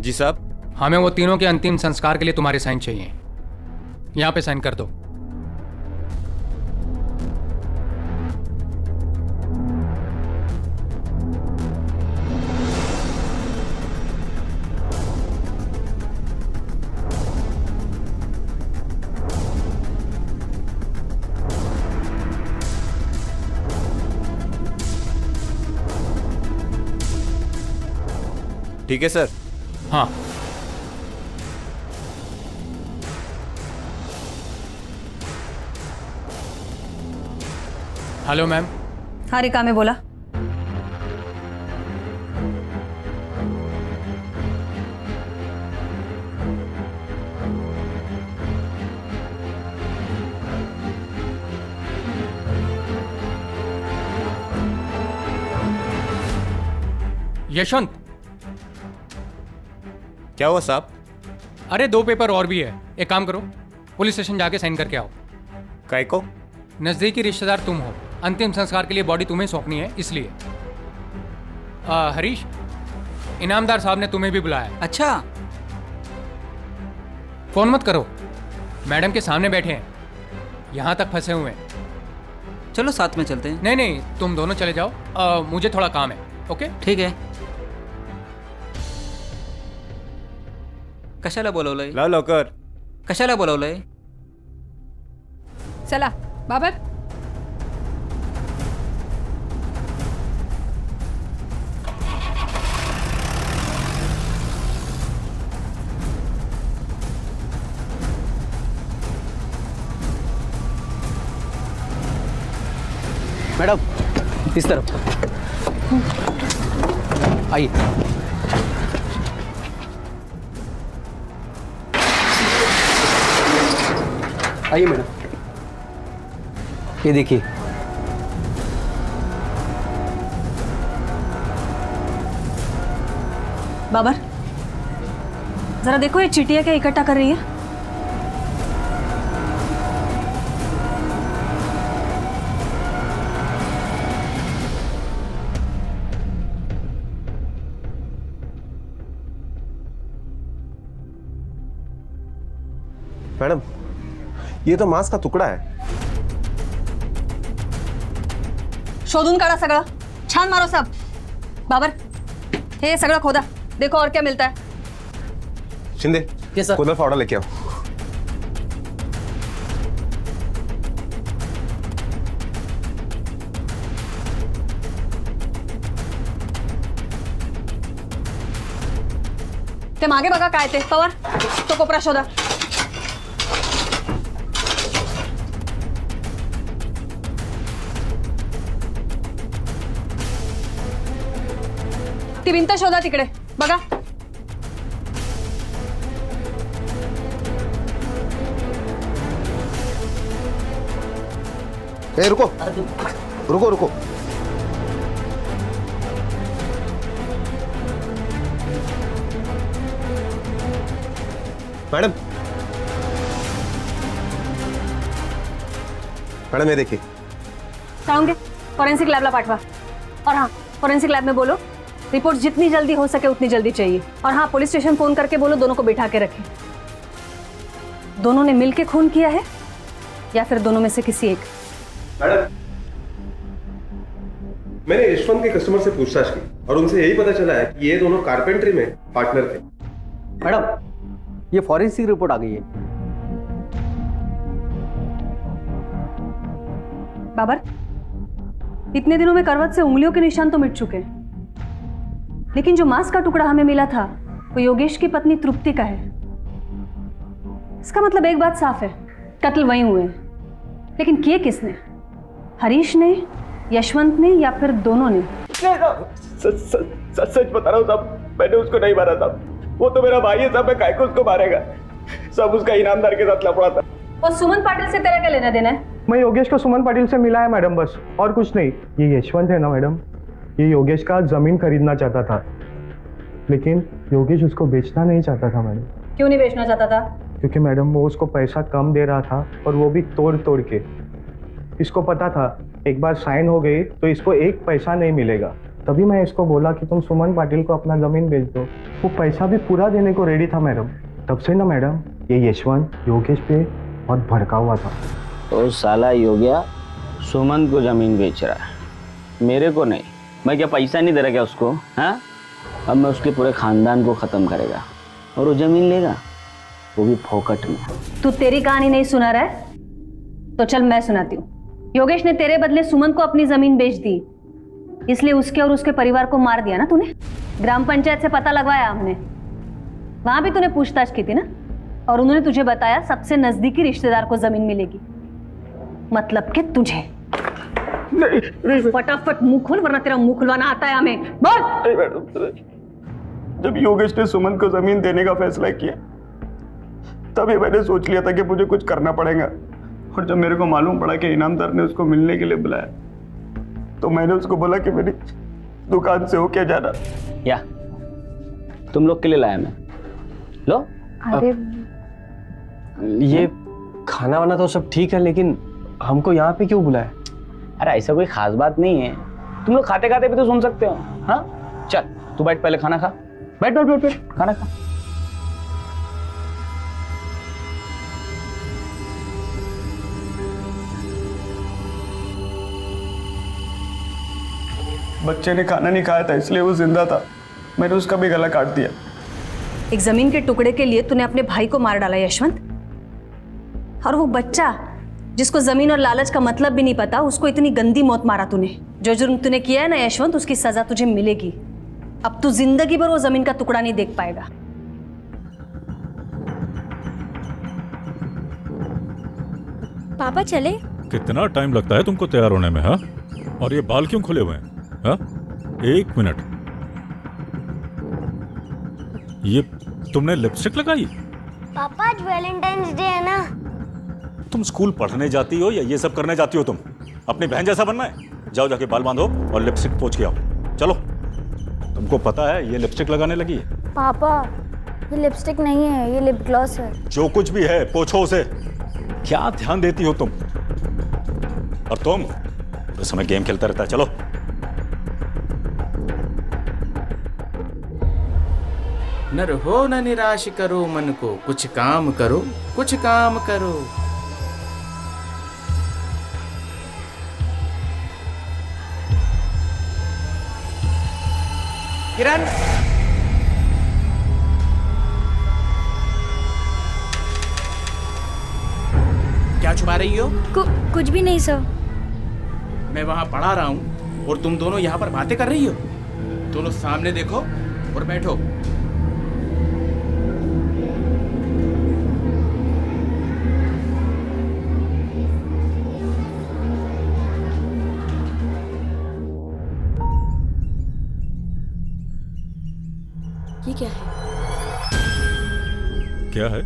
जी साहब, हमें वो तीनों के अंतिम संस्कार के लिए तुम्हारे साइन चाहिए। यहां पे साइन कर दो। ठीक है सर। हाँ। Hello ma'am. हाँ रिका में बोला। यशवंत, क्या हुआ साहब? अरे 2 पेपर और भी है, एक काम करो, पुलिस स्टेशन जाके साइन करके आओ। काय को? नज़दीकी रिश्तेदार तुम हो, अंतिम संस्कार के लिए बॉडी तुम्हें सौंपनी है इसलिए। हरीश, इनामदार साहब ने तुम्हें भी बुलाया। अच्छा। फोन मत करो, मैडम के सामने बैठे हैं, यहाँ तक फंसे हुए हैं। चलो साथ में चलते हैं। नहीं नहीं, तुम दोनों चले जाओ, मुझे थोड़ा काम है। ओके ठीक है। कशाला बोलवलंय? लाव लवकर. कशाला बोलवलंय? चला बाबर. मैडम इस तरफ आइए. आइए मैडम, ये देखिए. बाबर, जरा देखो ये चिटिया क्या इकट्ठा कर रही है. मैडम, ये तो मांस का टुकड़ा है. शोधून काढा सगळं. छान मारो सब. बाबर, हे सगळं खोदा. देखो और क्या मिलता है. शिंदे, कूलर पाउडर लेके आओ. ते मागे बघा काय ते. पवार, तो कोपरा शोधा. ती भिंत शोधा तिकडे. बघा. ए, रुको रुको रुको. मैडम, मैडम ये देखिए. चाहूंगे फॉरेंसिक लैबला पाठवा. और हाँ, फॉरेंसिक लैब में बोलो रिपोर्ट जितनी जल्दी हो सके उतनी जल्दी चाहिए. और हाँ, पुलिस स्टेशन फोन करके बोलो दोनों को बिठा के रखें. दोनों ने मिलके खून किया है या फिर दोनों में से किसी एक. मैडम, मैंने यशवंत के कस्टमर से पूछताछ की और उनसे यही पता चला है कि ये दोनों कारपेंट्री में पार्टनर थे. मैडम, ये फॉरेंसिक रिपोर्ट आ गई है. बाबर, इतने दिनों में करवट से उंगलियों के निशान तो मिट चुके हैं, लेकिन जो मांस का टुकड़ा हमें मिला था वो योगेश की पत्नी तृप्ति का है. इसका मतलब एक बात साफ है, कत्ल वहीं हुए हैं. लेकिन किए किसने? हरीश ने, यशवंत ने या फिर दोनों ने? सच बता रहा हूँ साहब, मैंने उसको नहीं मारा साहब. वो तो मेरा भाई है साहब. मैं काय को उसको मारेगा. सब उसका इनामदार के साथ लफड़ा था. वो सुमन पाटिल से तेरा क्या लेना देना है? मैं योगेश को सुमन पाटिल से मिला है मैडम, बस और कुछ नहीं. ये यशवंत है ना मैडम, ये योगेश का जमीन खरीदना चाहता था, लेकिन योगेश उसको बेचना नहीं चाहता था मैडम. क्यों नहीं बेचना चाहता था? क्योंकि मैडम वो उसको पैसा कम दे रहा था और वो भी तोड़ तोड़ के. इसको पता था एक बार साइन हो गई तो इसको एक पैसा नहीं मिलेगा. तभी मैं इसको बोला कि तुम सुमन पाटिल को अपना जमीन बेच दो. वो पैसा भी पूरा देने को रेडी था मैडम. तब से ना मैडम ये यशवंत योगेश पे बहुत भड़का हुआ था. तो साला योगिया सुमन को जमीन बेच रहा है, मेरे को नहीं. मैं क्या पैसा नहीं दे रहा क्या उसको? हाँ, अब मैं उसके पूरे खानदान को ख़त्म करेगा और वो जमीन लेगा, वो भी फोकट में. तू तेरी कहानी नहीं सुना रहा है तो चल मैं सुनाती हूँ. योगेश ने तेरे बदले सुमन को अपनी जमीन बेच दी, इसलिए उसके और उसके परिवार को मार दिया ना तूने. ग्राम पंचायत से पता लगवाया हमने, वहां भी तूने पूछताछ की थी ना, और उन्होंने तुझे बताया सबसे नजदीकी रिश्तेदार को जमीन मिलेगी. मतलब कि तुझे. नहीं, फटाफट मुंह खोल वरना तेरा मुंह खुलवाना आता है हमें. बोल. जब योगेश ने सुमन को जमीन देने का फैसला किया तभी मैंने सोच लिया था कि मुझे कुछ करना पड़ेगा. और जब मेरे को मालूम पड़ा कि इनामदार ने उसको मिलने के लिए बुलाया तो मैंने उसको बोला कि मेरी दुकान से होके जाना. या तुम लोग के लिए लाया मैं. लो. अरे ये खाना वाना तो सब ठीक है, लेकिन हमको यहाँ पे क्यों बुलाया? अरे ऐसा कोई खास बात नहीं है, तुम लोग खाते खाते भी तो सुन सकते हो. हाँ चल तू बैठ, पहले खाना खा. बैठ बैठ बैठ बैठ, खाना खा. बच्चे ने खाना नहीं खाया था इसलिए वो जिंदा था. मैंने उसका भी गला काट दिया. एक जमीन के टुकड़े के लिए तूने अपने भाई को मार डाला यशवंत, और वो बच्चा जिसको जमीन और लालच का मतलब भी नहीं पता, उसको इतनी गंदी मौत मारा तूने। जो जुर्म तूने किया है ना यशवंत, उसकी सजा तुझे मिलेगी। अब तू जिंदगी भर वो जमीन का टुकड़ा नहीं देख पाएगा। पापा चले? कितना टाइम लगता है तुमको तैयार होने में? हाँ, और ये बाल क्यों खुले हुए हैं? हाँ, एक मिनट, ये तुमने लिपस्टिक लगाई? पापा आज वैलेंटाइंस डे है ना। तुम स्कूल पढ़ने जाती हो या ये सब करने जाती हो? तुम अपनी बहन जैसा बनना है? जाओ जाके बाल बांधो और लिपस्टिक पोंछ के आओ। चलो, तुमको पता है ये लिपस्टिक लगाने लगी है? पापा ये लिपस्टिक नहीं है, ये लिप ग्लॉस है। जो कुछ भी है पोछो उसे। क्या ध्यान देती हो तुम? और तुम तो समय गेम खेलता रहता है। चलो। न रहो न निराश करो मन को, कुछ काम करो, कुछ काम करो। किरण, क्या छुपा रही हो? कुछ भी नहीं सर। मैं वहां पढ़ा रहा हूं और तुम दोनों यहाँ पर बातें कर रही हो। दोनों सामने देखो और बैठो। ये क्या है? क्या है?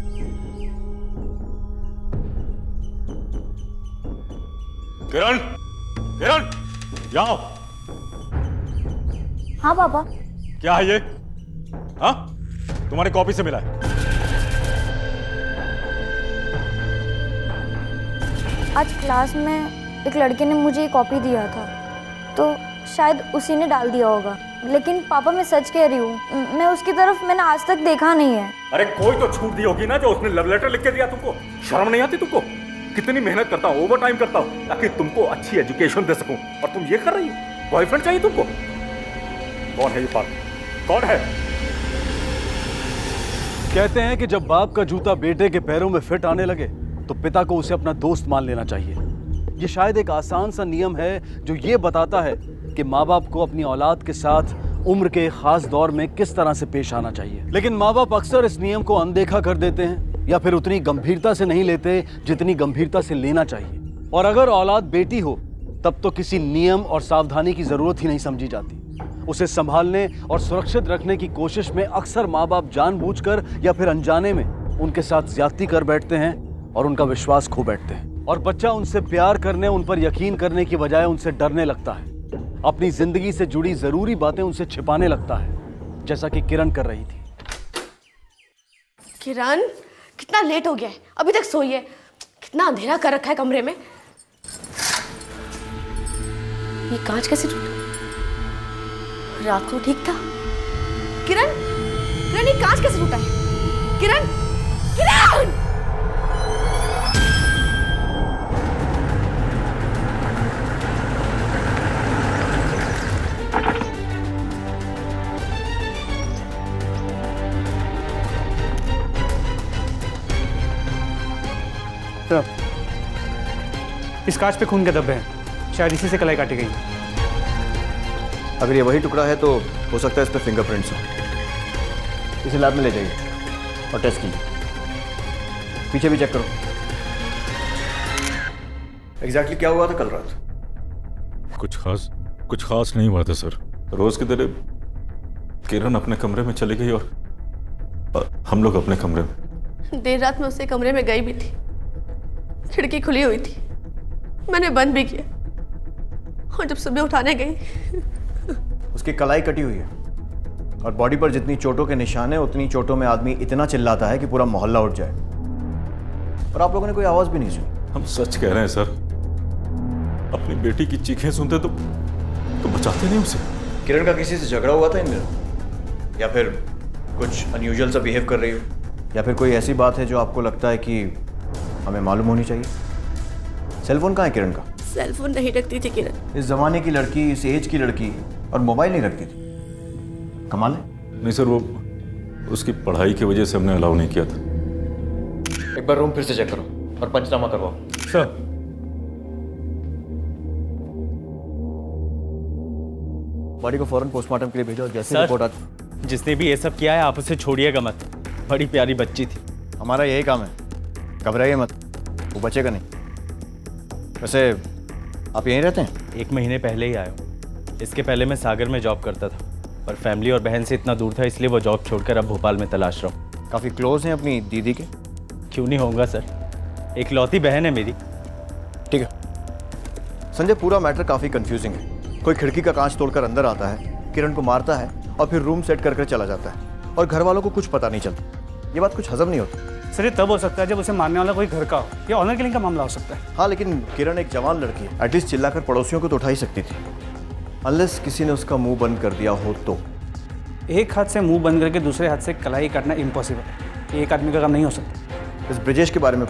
किरण, किरण, यहाँ आओ। हाँ पापा। क्या है ये? हाँ, तुम्हारी कॉपी से मिला है। आज क्लास में एक लड़के ने मुझे ये कॉपी दिया था, तो शायद उसी ने डाल दिया होगा। लेकिन पापा मैं सच कह रही हूँ, मैं उसकी तरफ मैंने आज तक देखा नहीं है। अरे कोई तो छूट दी होगी ना, जो उसने लव लेटर लिख के दिया तुमको। शर्म नहीं आती तुमको? कितनी मेहनत करता हूँ, ओवर टाइम करता हूँ ताकि तुमको अच्छी एजुकेशन दे सकूं, और तुम ये कर रही हो? बॉयफ्रेंड चाहिए तुमको? कौन है ये पार्थ? कौन है? कहते हैं कि जब बाप का जूता बेटे के पैरों में फिट आने लगे तो पिता को उसे अपना दोस्त मान लेना चाहिए। ये शायद एक आसान सा नियम है जो ये बताता है कि माँ बाप को अपनी औलाद के साथ उम्र के खास दौर में किस तरह से पेश आना चाहिए। लेकिन माँ बाप अक्सर इस नियम को अनदेखा कर देते हैं या फिर उतनी गंभीरता से नहीं लेते जितनी गंभीरता से लेना चाहिए। और अगर औलाद बेटी हो तब तो किसी नियम और सावधानी की जरूरत ही नहीं समझी जाती। उसे संभालने और सुरक्षित रखने की कोशिश में अक्सर माँ बाप जानबूझकर या फिर अनजाने में उनके साथ ज्यादती कर बैठते हैं और उनका विश्वास खो बैठते हैं। और बच्चा उनसे प्यार करने, उन पर यकीन करने की बजाय उनसे डरने लगता है। अपनी जिंदगी से जुड़ी जरूरी बातें उनसे छिपाने लगता है, जैसा कि किरण कर रही थी। किरण, कितना लेट हो गया है, अभी तक सोई है। कितना अंधेरा कर रखा है कमरे में। ये कांच कैसे टूटा? रात को ठीक था। किरण, किरण ये कांच कैसे टूटा है? किरण, किरण! इस कांच पे खून के धब्बे हैं, शायद इसी से कलाई काटी गई। अगर ये वही टुकड़ा है तो हो सकता है इस पर फिंगरप्रिंट्स हो। इसे लैब में ले जाइए और टेस्ट कीजिए। पीछे भी चेक करो। एग्जैक्टली क्या हुआ था कल रात? कुछ खास नहीं हुआ था सर। रोज की तरह किरण अपने कमरे में चली गई और हम लोग अपने कमरे में। देर रात में उसके कमरे में गई भी थी। खिड़की खुली हुई थी, मैंने बंद भी किया। और जब सुबह उठाने गई, उसकी कलाई कटी हुई है और बॉडी पर जितनी चोटों के निशान है उतनी चोटों में आदमी इतना चिल्लाता है कि पूरा मोहल्ला उठ जाए। और आप लोगों ने कोई आवाज भी नहीं सुनी। हम सच कह रहे हैं सर। अपनी बेटी की चीखें सुनते तो बचाते नहीं उसे। किरण का किसी से झगड़ा हुआ था इन दिनों? या फिर कुछ अनयूजुअल सा बिहेव कर रही हो? या फिर कोई ऐसी बात है जो आपको लगता है कि हमें मालूम होनी चाहिए? सेलफोन कहाँ है किरण का? सेलफोन नहीं रखती थी किरण। इस जमाने की लड़की, इस एज की लड़की, और मोबाइल नहीं रखती थी। कमाल है। नहीं सर, वो उसकी पढ़ाई की वजह से हमने अलाउ नहीं किया था। एक बार रूम फिर से चेक करो और पंचनामा करवाओ। सर। बॉडी को फौरन पोस्टमार्टम के लिए भेजो। जैसे सर, रिपोर्ट आती। जिसने भी ये सब किया है आप उसे छोड़िएगा मत। बड़ी प्यारी बच्ची थी। हमारा यही काम है, घबराइए मत, वो बचेगा नहीं। वैसे आप यहीं रहते हैं? 1 महीने पहले ही आया हूँ। इसके पहले मैं सागर में जॉब करता था, पर फैमिली और बहन से इतना दूर था, इसलिए वो जॉब छोड़कर अब भोपाल में तलाश रहा हूँ। काफ़ी क्लोज हैं अपनी दीदी के? क्यों नहीं होगा सर, इकलौती बहन है मेरी। ठीक है संजय, पूरा मैटर काफ़ी कंफ्यूजिंग है। कोई खिड़की का कांच तोड़कर अंदर आता है, किरण को मारता है और फिर रूम सेट कर चला जाता है और घर वालों को कुछ पता नहीं चलता। ये बात कुछ हजम नहीं होती। सर ये तब हो सकता है जब उसे मारने वाला कोई घर का हो, ये ऑनर किलिंग का मामला हो सकता है। हाँ, लेकिन किरण एक जवान लड़की है, एटलीस्ट चिल्लाकर पड़ोसियों को तो उठा ही सकती थी। अनलेस किसी ने उसका मुंह बंद कर दिया हो तो। एक हाथ से मुंह बंद करके दूसरे हाथ से कलाई काटना इम्पॉसिबल है, एक आदमी का काम नहीं हो सकता। इस ब्रिजेश के बारे में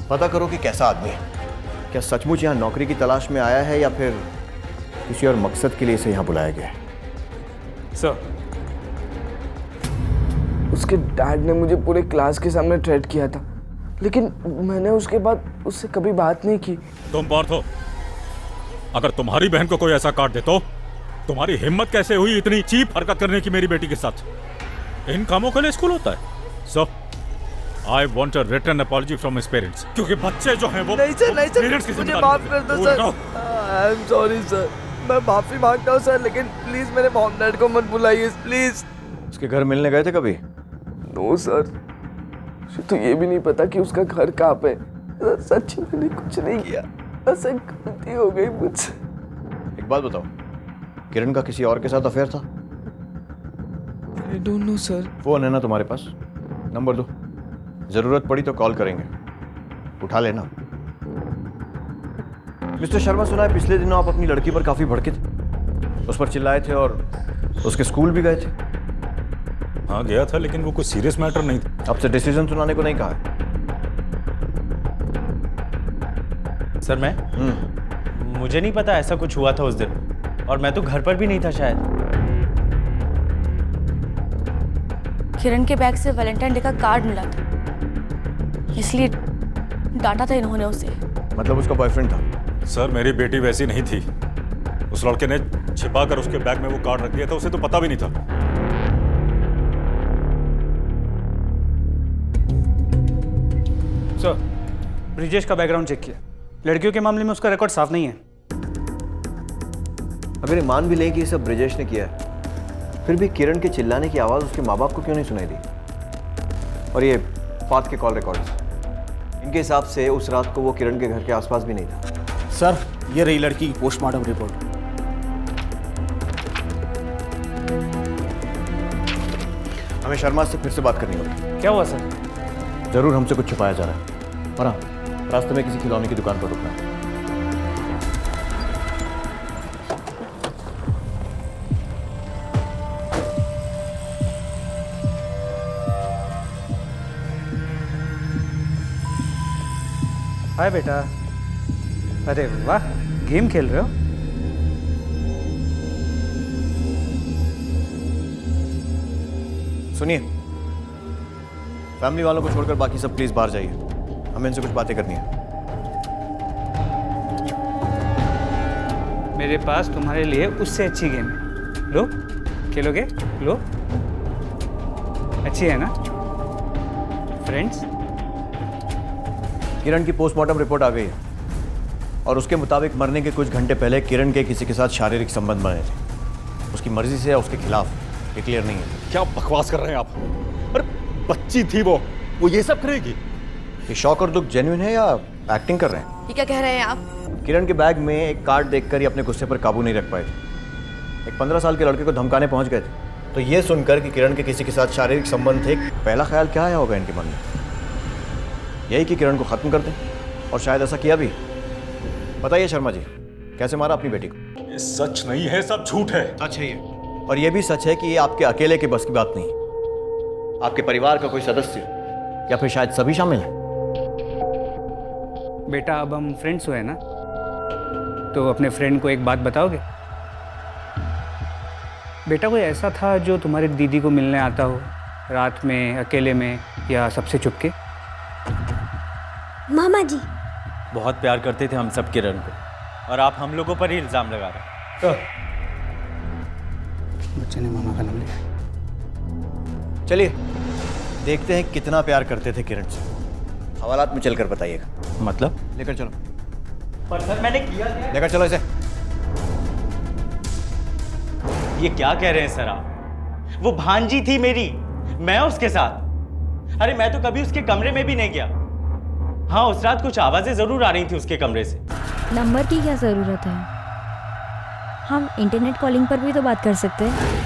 पता करो कि कैसा आदमी है। क्या सचमुच यहाँ नौकरी की तलाश में आया है या फिर किसी और मकसद के लिए इसे यहाँ बुलाया गया है? सर, उसके डैड ने मुझे पूरे क्लास के सामने थ्रेट किया था, लेकिन मैंने उसके बाद उससे कभी बात नहीं की। तुम पार्थ हो, अगर तुम्हारी बहन को कोई ऐसा काट दे तो तुम्हारी हिम्मत कैसे हुई इतनी चीप हरकत करने की मेरी बेटी के साथ? इन कामों के लिए स्कूल होता है। So I want a written apology from his parents, क्योंकि बच्चे जो हैं वो नहीं सर, मुझे माफ कर दो sir. I am sorry sir, मैं माफी मांगता हूँ सर, लेकिन प्लीज मेरे मॉम डैड को मत बुलाइए प्लीज। उसके घर मिलने गए थे कभी? नो सर, मुझे तो ये भी नहीं पता कि उसका घर कहाँ पे। सच में मैंने कुछ नहीं किया, बस एक गलती हो गई मुझसे। एक बात बताओ, किरण का किसी और के साथ अफेयर था? I don't know sir. Phone है ना तुम्हारे पास? नंबर दो, जरूरत पड़ी तो कॉल करेंगे, उठा लेना। मिस्टर शर्मा, सुना है पिछले दिनों आप अपनी लड़की पर काफी भड़के थे, उस पर चिल्लाए थे और उसके स्कूल भी गए थे। हाँ गया था, लेकिन वो कोई सीरियस मैटर नहीं था। आपसे डिसीजन सुनाने को नहीं कहा है। सर मुझे नहीं पता ऐसा कुछ हुआ था उस दिन, और मैं तो घर पर भी नहीं था शायद। किरण के बैग से वैलेंटाइन डे का कार्ड मिला था, इसलिए डांटा था इन्होंने उसे। मतलब उसका बॉयफ्रेंड था? सर मेरी बेटी वैसी नहीं थी, उस लड़के ने छिपा कर उसके बैग में वो कार्ड रख दिया था, उसे तो पता भी नहीं था। सर, ब्रिजेश का बैकग्राउंड चेक किया, लड़कियों के मामले में उसका रिकॉर्ड साफ नहीं है। अगर ये मान भी लें कि ये सब ब्रिजेश ने किया है, फिर भी किरण के चिल्लाने की आवाज़ उसके माँ बाप को क्यों नहीं सुनाई दी? और ये फात के कॉल रिकॉर्ड्स, इनके हिसाब से उस रात को वो किरण के घर के आसपास भी नहीं था। सर ये रही लड़की की पोस्टमार्टम रिपोर्ट। हमें शर्मा से फिर से बात करनी होगी। क्या हुआ सर? जरूर हमसे कुछ छुपाया जा रहा है। और हाँ, रास्ते में किसी खिलौने की दुकान पर रुकना है। हाय बेटा। अरे वाह, गेम खेल रहे हो? सुनिए, फैमिली वालों को छोड़कर बाकी सब प्लीज बाहर जाइए, हमें इनसे कुछ बातें करनी है। मेरे पास तुम्हारे लिए उससे अच्छी गेम है, लो खेलोगे? लो, अच्छी है ना फ्रेंड्स? किरण की पोस्टमार्टम रिपोर्ट आ गई है और उसके मुताबिक मरने के कुछ घंटे पहले किरण के किसी के साथ शारीरिक संबंध बने थे। उसकी मर्जी से या उसके खिलाफ, ये क्लियर नहीं है। क्या बकवास कर रहे हैं आप? अरे बच्ची थी वो ये सब करेगी? ये शौक और दुख जेन्युइन है या एक्टिंग कर रहे हैं? ये क्या कह रहे हैं आप? किरण के बैग में एक कार्ड देखकर ही अपने गुस्से पर काबू नहीं रख पाए थे। एक 15 साल के लड़के को धमकाने पहुंच गए थे। तो ये सुनकर कि किरण के किसी के साथ शारीरिक संबंध थे, पहला ख्याल क्या आया होगा इनके मन में? यही कि किरण को खत्म कर दें, और शायद ऐसा किया भी। बताइए शर्मा जी, कैसे मारा अपनी बेटी को? ये सच नहीं है, सब झूठ है। सच है ये, और ये भी सच है कि ये आपके अकेले के बस की बात नहीं। आपके परिवार का कोई सदस्य या फिर शायद सभी शामिल हैं। बेटा अब हम फ्रेंड्स हुए ना, तो अपने फ्रेंड को एक बात बताओगे? बेटा कोई ऐसा था जो तुम्हारी दीदी को मिलने आता हो रात में, अकेले में या सबसे चुपके? मामा जी। बहुत प्यार करते थे हम सब किरण को, और आप हम लोगों पर ही इल्ज़ाम लगा रहे हैं। बच्चे ने मामा का नाम लिया। चलिए देखते हैं कितना प्यार करते थे किरण से। हवालात में चलकर बताइएगा। मतलब? लेकर चलो। पर सर मैंने किया क्या? लेकर चलो इसे। ये क्या कह रहे हैं सर आप? वो भांजी थी मेरी, मैं उसके साथ। अरे मैं तो कभी उसके कमरे में भी नहीं गया। हाँ, उस रात कुछ आवाजें जरूर आ रही थी उसके कमरे से। नंबर की क्या ज़रूरत है? हम इंटरनेट कॉलिंग पर भी तो बात कर सकते हैं।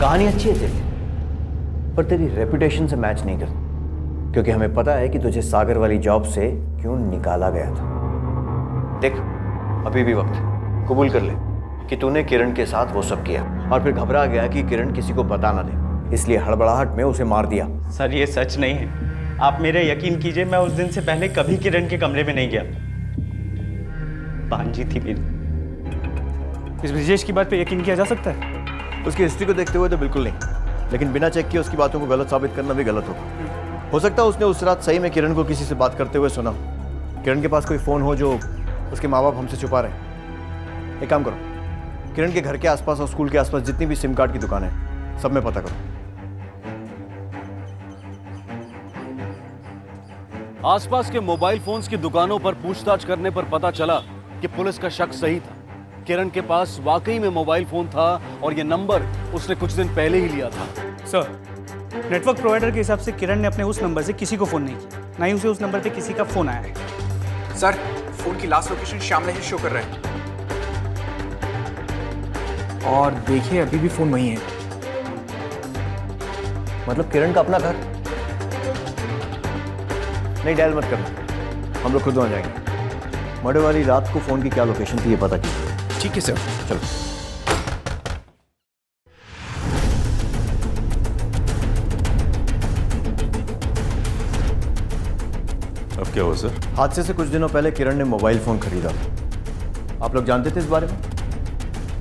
कहानी अच्छी है तेरी, पर तेरी रेपुटेशन से मैच नहीं करती, क्योंकि हमें पता है कि तुझे सागर वाली जॉब से क्यों निकाला गया था। देख, अभी भी वक्त है, कबूल कर ले कि तूने किरण के साथ वो सब किया, और फिर घबरा गया कि किरण किसी को बता ना दे, इसलिए हड़बड़ाहट में उसे मार दिया। सर ये सच नहीं है, आप मेरे यकीन कीजिए, मैं उस दिन से पहले कभी किरण के कमरे में नहीं गया। भांजी थी मेरी। इस ब्रिजेश की बात पे यकीन किया जा सकता है? उसकी हिस्ट्री को देखते हुए तो बिल्कुल नहीं, लेकिन बिना चेक किए उसकी बातों को गलत साबित करना भी गलत होगा। हो सकता है उसने उस रात सही में किरण को किसी से बात करते हुए सुना। किरण के पास कोई फ़ोन हो जो उसके माँ बाप हमसे छुपा रहे हैं। एक काम करो, किरण के घर के आसपास और स्कूल के आसपास जितनी भी सिम कार्ड की दुकान है, सब में पता करो। आसपास के मोबाइल फोन्स की दुकानों पर पूछताछ करने पर पता चला कि पुलिस का शक सही था। किरण के पास वाकई में मोबाइल फोन था और ये नंबर उसने कुछ दिन पहले ही लिया था। सर, नेटवर्क प्रोवाइडर के हिसाब से किरण ने अपने उस नंबर से किसी को फ़ोन नहीं किया, ना ही उसे उस नंबर पे किसी का फ़ोन आया है। सर, फ़ोन की लास्ट लोकेशन श्याम ही शो कर रहा है, और देखिए अभी भी फ़ोन वही है। मतलब किरण का अपना घर? नहीं, डायल मत करना, हम लोग खुद वहाँ जाएंगे। मर्डर वाली रात को फ़ोन की क्या लोकेशन थी ये पता कीजिए। ठीक है सर। चलो। अब क्या हुआ सर? हादसे से कुछ दिनों पहले किरण ने मोबाइल फोन खरीदा। आप लोग जानते थे इस बारे में?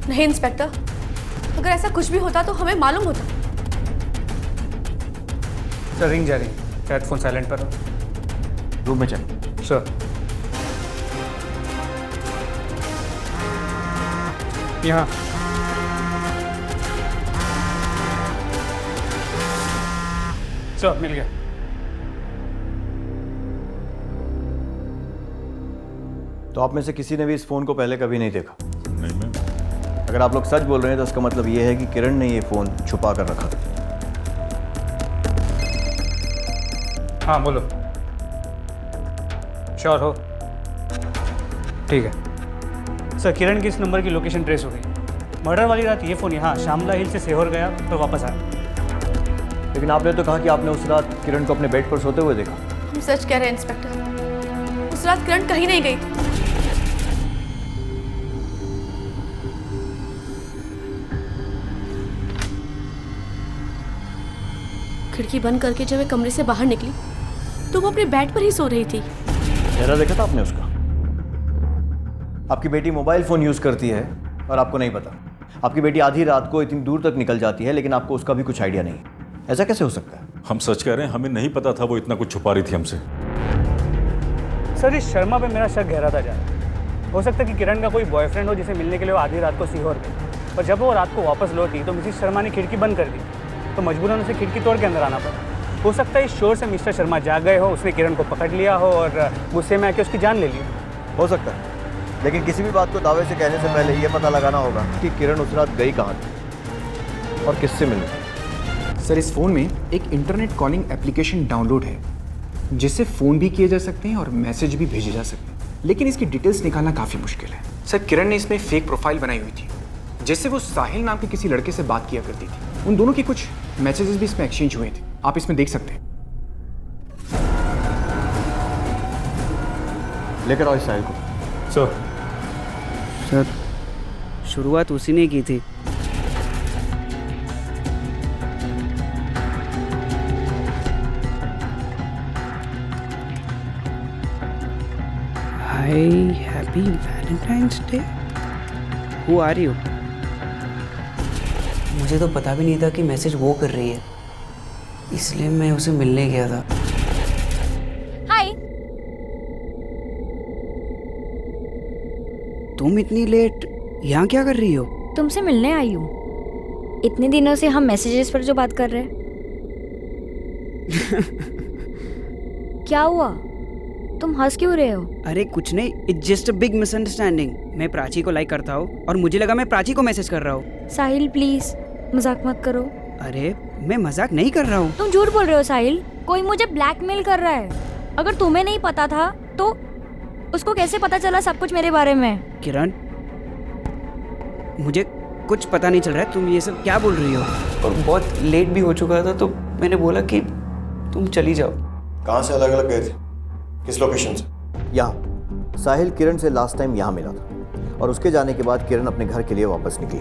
नहीं इंस्पेक्टर, अगर ऐसा कुछ भी होता तो हमें मालूम होता। सर रिंग जा रही है, शायद फ़ोन साइलेंट पर हो। रूम में चल। सर, यहाँ। सर मिल गया। तो आप में से किसी ने भी इस फोन को पहले कभी नहीं देखा? नहीं मैम। अगर आप लोग सच बोल रहे हैं तो इसका मतलब ये है कि किरण ने ये फोन छुपा कर रखा था। हाँ बोलो। श्योर हो? ठीक है सर, किरण की इस नंबर की लोकेशन ट्रेस हो गई। मर्डर वाली रात ये फ़ोन यहाँ श्यामला हिल से सेहोर गया तो वापस आया। लेकिन आपने तो कहा कि आपने उस रात किरण को अपने बेड पर सोते हुए देखा। हम सच कह रहे हैं इंस्पेक्टर, उस रात किरण कहीं नहीं गई। खिड़की बंद करके जब मैं कमरे से बाहर निकली तो वो अपने बेड पर ही सो रही थी। चेहरा देखा था आपने उसका? आपकी बेटी मोबाइल फोन यूज करती है और आपको नहीं पता। आपकी बेटी आधी रात को इतनी दूर तक निकल जाती है लेकिन आपको उसका भी कुछ आइडिया नहीं। ऐसा कैसे हो सकता है? हम सच कह रहे हैं, हमें नहीं पता था वो इतना कुछ छुपा रही थी हमसे। सर इस शर्मा पे मेरा शक गहराता जा रहा है। हो सकता है कि किरण का कोई बॉयफ्रेंड हो जिसे मिलने के लिए वो आधी रात को सीहोर गई, पर जब वो रात को वापस लौटी तो मिसिस शर्मा ने खिड़की बंद कर दी, तो मजबूरन उसे खिड़की तोड़ के अंदर आना पड़ा। हो सकता है इस शोर से मिस्टर शर्मा जाग गए हो, उसने किरण को पकड़ लिया हो और गुस्से में आके उसकी जान ले ली। हो सकता है, लेकिन किसी भी बात को दावे से कहने से पहले ये पता लगाना होगा कि किरण उस रात गई कहाँ थी और किससे मिली। सर इस फ़ोन में एक इंटरनेट कॉलिंग एप्लीकेशन डाउनलोड है जिससे फ़ोन भी किए जा सकते हैं और मैसेज भी भेजे जा सकते हैं, लेकिन इसकी डिटेल्स निकालना काफ़ी मुश्किल है। सर किरण ने इसमें फेक प्रोफाइल बनाई हुई थी जिससे वो साहिल नाम के किसी लड़के से बात किया करती थी। उन दोनों के कुछ मैसेजेस भी इसमें एक्सचेंज हुए थे, आप इसमें देख सकते हैं। लेकर आओ इस साहिल को। सर शुरुआत उसी ने की थी। Hi hi, happy Valentine's day. Who are you? मुझे तो पता भी नहीं था कि मैसेज वो कर रही है, इसलिए मैं उसे मिलने गया था। हाय। तुम इतनी लेट यहाँ क्या कर रही हो? तुमसे मिलने आई हूँ। इतने दिनों से हम मैसेजेस पर जो बात कर रहे हैं। क्या हुआ? तुम हंस क्यों रहे हो? अरे कुछ नहीं, it's just a big misunderstanding. मैं प्राची को लाइक करता हूँ और मुझे लगा मैं प्राची को मैसेज कर रहा हूँ। साहिल प्लीज मजाक मत करो। अरे मैं मजाक नहीं कर रहा हूँ। तुम झूठ बोल रहे हो साहिल। कोई मुझे ब्लैकमेल कर रहा है। अगर तुम्हें नहीं पता था तो उसको कैसे पता चला सब कुछ मेरे बारे में? किरण, मुझे कुछ पता नहीं चल रहा है, तुम ये सब क्या बोल रही हो? और बहुत लेट भी हो चुका था तो मैंने बोला कि तुम चली जाओ। कहाँ से अलग अलग गए थे? किस लोकेशन से? यहाँ। साहिल किरण से लास्ट टाइम यहाँ मिला था और उसके जाने के बाद किरण अपने घर के लिए वापस निकली।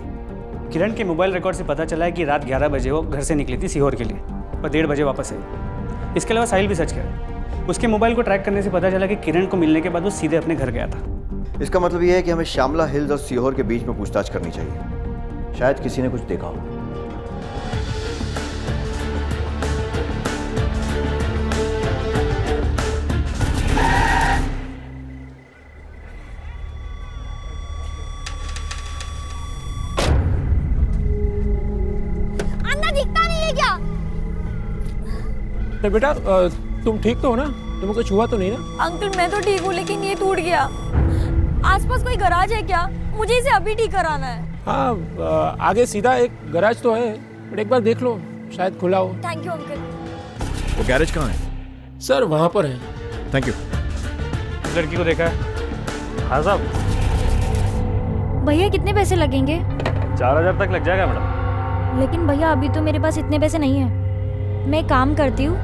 किरण के मोबाइल रिकॉर्ड से पता चला है कि रात 11 बजे वो घर से निकली थी सीहोर के लिए और 1:30 बजे वापस आई। इसके अलावा साहिल भी सच कह रहा है। उसके मोबाइल को ट्रैक करने से पता चला कि किरण को मिलने के बाद वो सीधे अपने घर गया था। इसका मतलब यह है कि हमें श्यामला हिल्स और सीहोर के बीच में पूछताछ करनी चाहिए। शायद किसी ने कुछ देखा हो। अन्ना दिखता नहीं है क्या? तो बेटा तुम ठीक तो हो ना? तुम्हें कुछ हुआ तो नहीं ना? अंकल मैं तो ठीक हूँ लेकिन ये टूट गया। आसपास कोई गराज है क्या? मुझे इसे अभी ठीक कराना है। हाँ, आगे सीधा एक गैराज तो है, बट एक बार देख लो, शायद खुला हो। Thank you uncle. वो गैरेज कहाँ है? सर वहाँ पर है। Thank you. लड़की को देखा है? हाँ साहब। भैया कितने पैसे लगेंगे? 4000 तक लग जाएगा मैडम। लेकिन भैया अभी तो मेरे पास इतने पैसे नहीं है। मैं काम करती हूँ,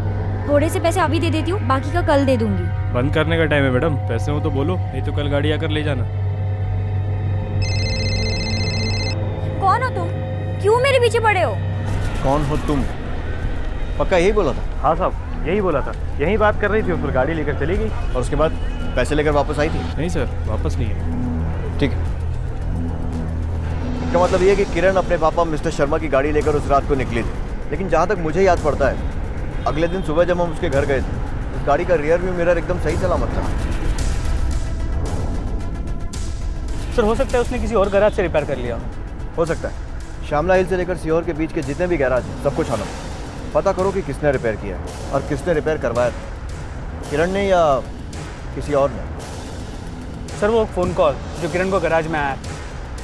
थोड़े से पैसे अभी दे देती हूँ, बाकी का कल दे दूंगी। बंद करने का टाइम है मैडम, पैसे हो तो बोलो, नहीं तो कल गाड़ी आकर ले जाना। कौन हो तुम? क्यों मेरे पीछे पड़े हो? कौन हो तुम? पक्का यही बोला था? हाँ साहब यही बोला था। यही बात कर रही थी, फिर गाड़ी लेकर चली गई। और उसके बाद पैसे लेकर वापस आई थी? नहीं सर, वापस नहीं है। ठीक है। इसका मतलब ये है कि किरण अपने पापा मिस्टर शर्मा की गाड़ी लेकर उस रात को निकली थी। लेकिन जहाँ तक मुझे याद पड़ता है, अगले दिन सुबह जब हम उसके घर गए थे, उस गाड़ी का रियर व्यू मिरर एकदम सही सलामत था। सर हो सकता है उसने किसी और गैराज से रिपेयर कर लिया। हो सकता है। श्यामला हिल से लेकर सीहोर के बीच के जितने भी गैराज हैं, सबको छानो। पता करो कि किसने रिपेयर किया है और किसने रिपेयर करवाया था, किरण ने या किसी और ने। सर वो फ़ोन कॉल जो किरण को गैराज में आया,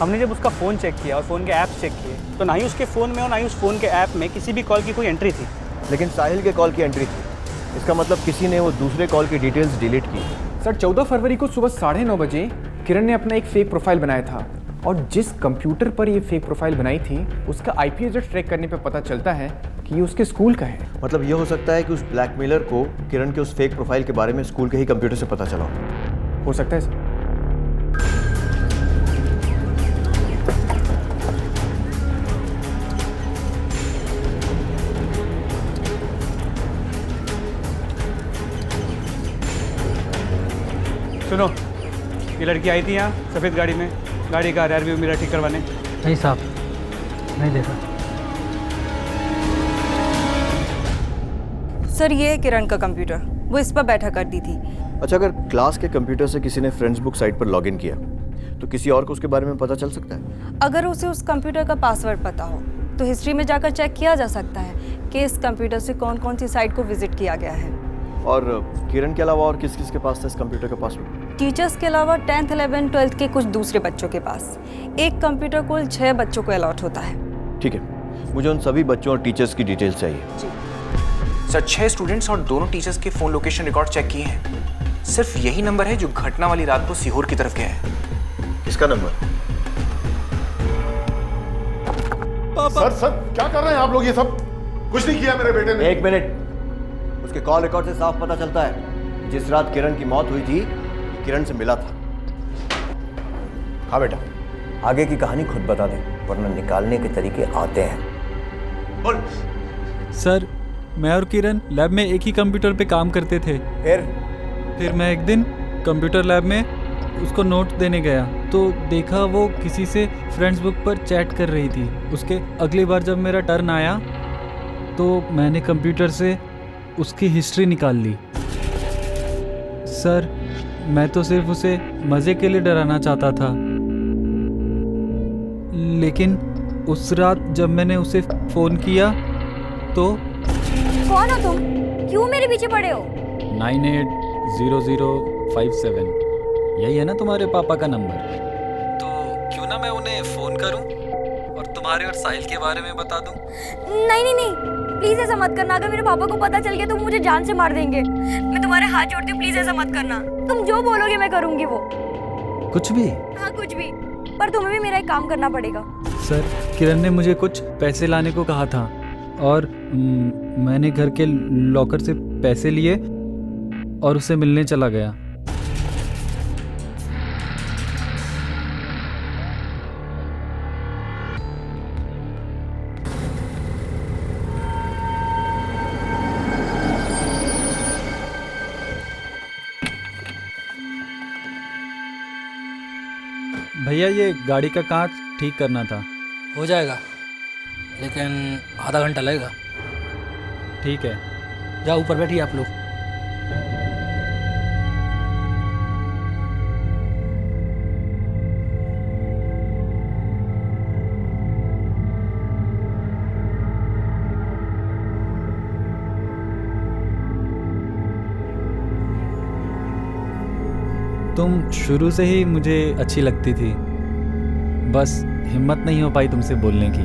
हमने जब उसका फ़ोन चेक किया और फ़ोन के ऐप चेक किए तो ना ही उसके फ़ोन में और ना ही उस फ़ोन के ऐप में किसी भी कॉल की कोई एंट्री थी। लेकिन साहिल के कॉल की एंट्री थी। इसका मतलब किसी ने वो दूसरे कॉल की डिटेल्स डिलीट की। सर 14 फरवरी को सुबह 9:30 बजे किरण ने अपना एक फेक प्रोफाइल बनाया था और जिस कंप्यूटर पर ये फेक प्रोफाइल बनाई थी उसका आईपी एड्रेस ट्रैक करने पर पता चलता है कि ये उसके स्कूल का है। मतलब ये हो सकता है कि उस ब्लैकमेलर को किरण के उस फेक प्रोफाइल के बारे में स्कूल के ही कंप्यूटर से पता चला हो सकता है सर। सुनो, ये लड़की आई थी यहाँ सफ़ेद गाड़ी में, गाड़ी का रियर व्यू मिरर ठीक करवाने। नहीं साहब, नहीं देखा। सर ये है किरण का कंप्यूटर, वो इस पर बैठा करती थी। अच्छा, अगर क्लास के कंप्यूटर से किसी ने फ्रेंड्स बुक साइट पर लॉगिन किया तो किसी और को उसके बारे में पता चल सकता है? अगर उसे उस कंप्यूटर का पासवर्ड पता हो तो हिस्ट्री में जाकर चेक किया जा सकता है कि इस कंप्यूटर से कौन कौन सी साइट को विजिट किया गया है। और किरण के अलावा और किस किस के पास था इस कंप्यूटर का पासवर्ड? टीचर्स के अलावा 10th 11th 12th के कुछ दूसरे बच्चों के पास। एक कंप्यूटर कुल 6 बच्चों को अलॉट होता है। ठीक है, मुझे उन सभी बच्चों और टीचर्स की डिटेल्स चाहिए। सर 6 स्टूडेंट्स और दोनों टीचर्स के फ़ोन लोकेशन रिकॉर्ड चेक किए हैं। सिर्फ यही नंबर है जो घटना वाली रात को सीहोर की तरफ गया है। किसका नंबर? सर क्या कर रहे हैं आप लोग? ये सब कुछ नहीं किया मेरे बेटे ने। एक मिनट, उसके कॉल रिकॉर्ड से साफ पता चलता है जिस रात किरण की मौत हुई थी किरण से मिला था। हाँ बेटा, आगे की कहानी खुद बता दे वरना निकालने के तरीके आते हैं। बोल। सर मैं और किरण लैब में एक ही कंप्यूटर पे काम करते थे। फिर मैं एक दिन कंप्यूटर लैब में उसको नोट देने गया तो देखा वो किसी से फ्रेंड्स बुक पर चैट कर रही थी। उसके अगली बार जब मेरा टर्न आया तो मैंने कंप्यूटर से उसकी हिस्ट्री निकाल ली। सर, मैं तो सिर्फ उसे मज़े के लिए डराना चाहता था, लेकिन उस रात जब मैंने उसे फ़ोन किया तो कौन हो तुम? क्यों मेरे पीछे पड़े हो? 980057 यही है ना तुम्हारे पापा का नंबर? तो क्यों ना मैं उन्हें फ़ोन करूं और तुम्हारे और साहिल के बारे में बता दूं? नहीं नहीं नहीं, प्लीज ऐसा मत करना। अगर मेरे पापा को पता चल गया तो मुझे जान से मार देंगे। मैं तुम्हारे हाथ जोड़ती हूँ, प्लीज ऐसा मत करना। तुम जो बोलोगे मैं करूँगी वो। कुछ भी? हाँ कुछ भी, पर तुम्हें भी मेरा एक काम करना पड़ेगा। सर, किरण ने मुझे कुछ पैसे लाने को कहा था और मैंने घर के लॉकर से पैसे लिए और उसे मिलने चला गया। भैया, ये गाड़ी का कांच ठीक करना था। हो जाएगा, लेकिन आधा घंटा लगेगा। ठीक है, जाओ ऊपर बैठिए आप लोग। तुम शुरू से ही मुझे अच्छी लगती थी, बस हिम्मत नहीं हो पाई तुमसे बोलने की।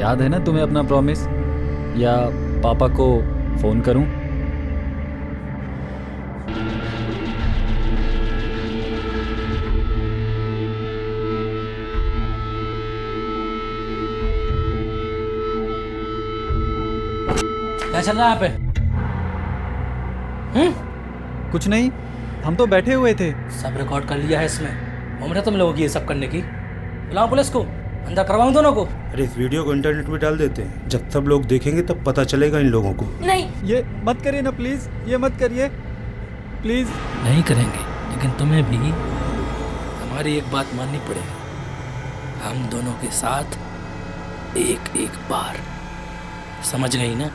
याद है ना तुम्हें अपना प्रॉमिस? या पापा को फ़ोन करूं? क्या चल रहा है यहाँ पे? कुछ नहीं, हम तो बैठे हुए थे। सब रिकॉर्ड कर लिया है इसमें। उम्र है तुम लोगों की ये सब करने की? बुलाओ पुलिस को, अंदर करवाऊं दोनों को। अरे इस वीडियो को इंटरनेट पे डाल देते हैं, जब सब लोग देखेंगे तब पता चलेगा इन लोगों को। नहीं, ये मत करिए ना प्लीज, ये मत करिए प्लीज। नहीं करेंगे, लेकिन तुम्हें भी हमारी एक बात माननी पड़ेगी। हम दोनों के साथ एक एक बार, समझ गई ना?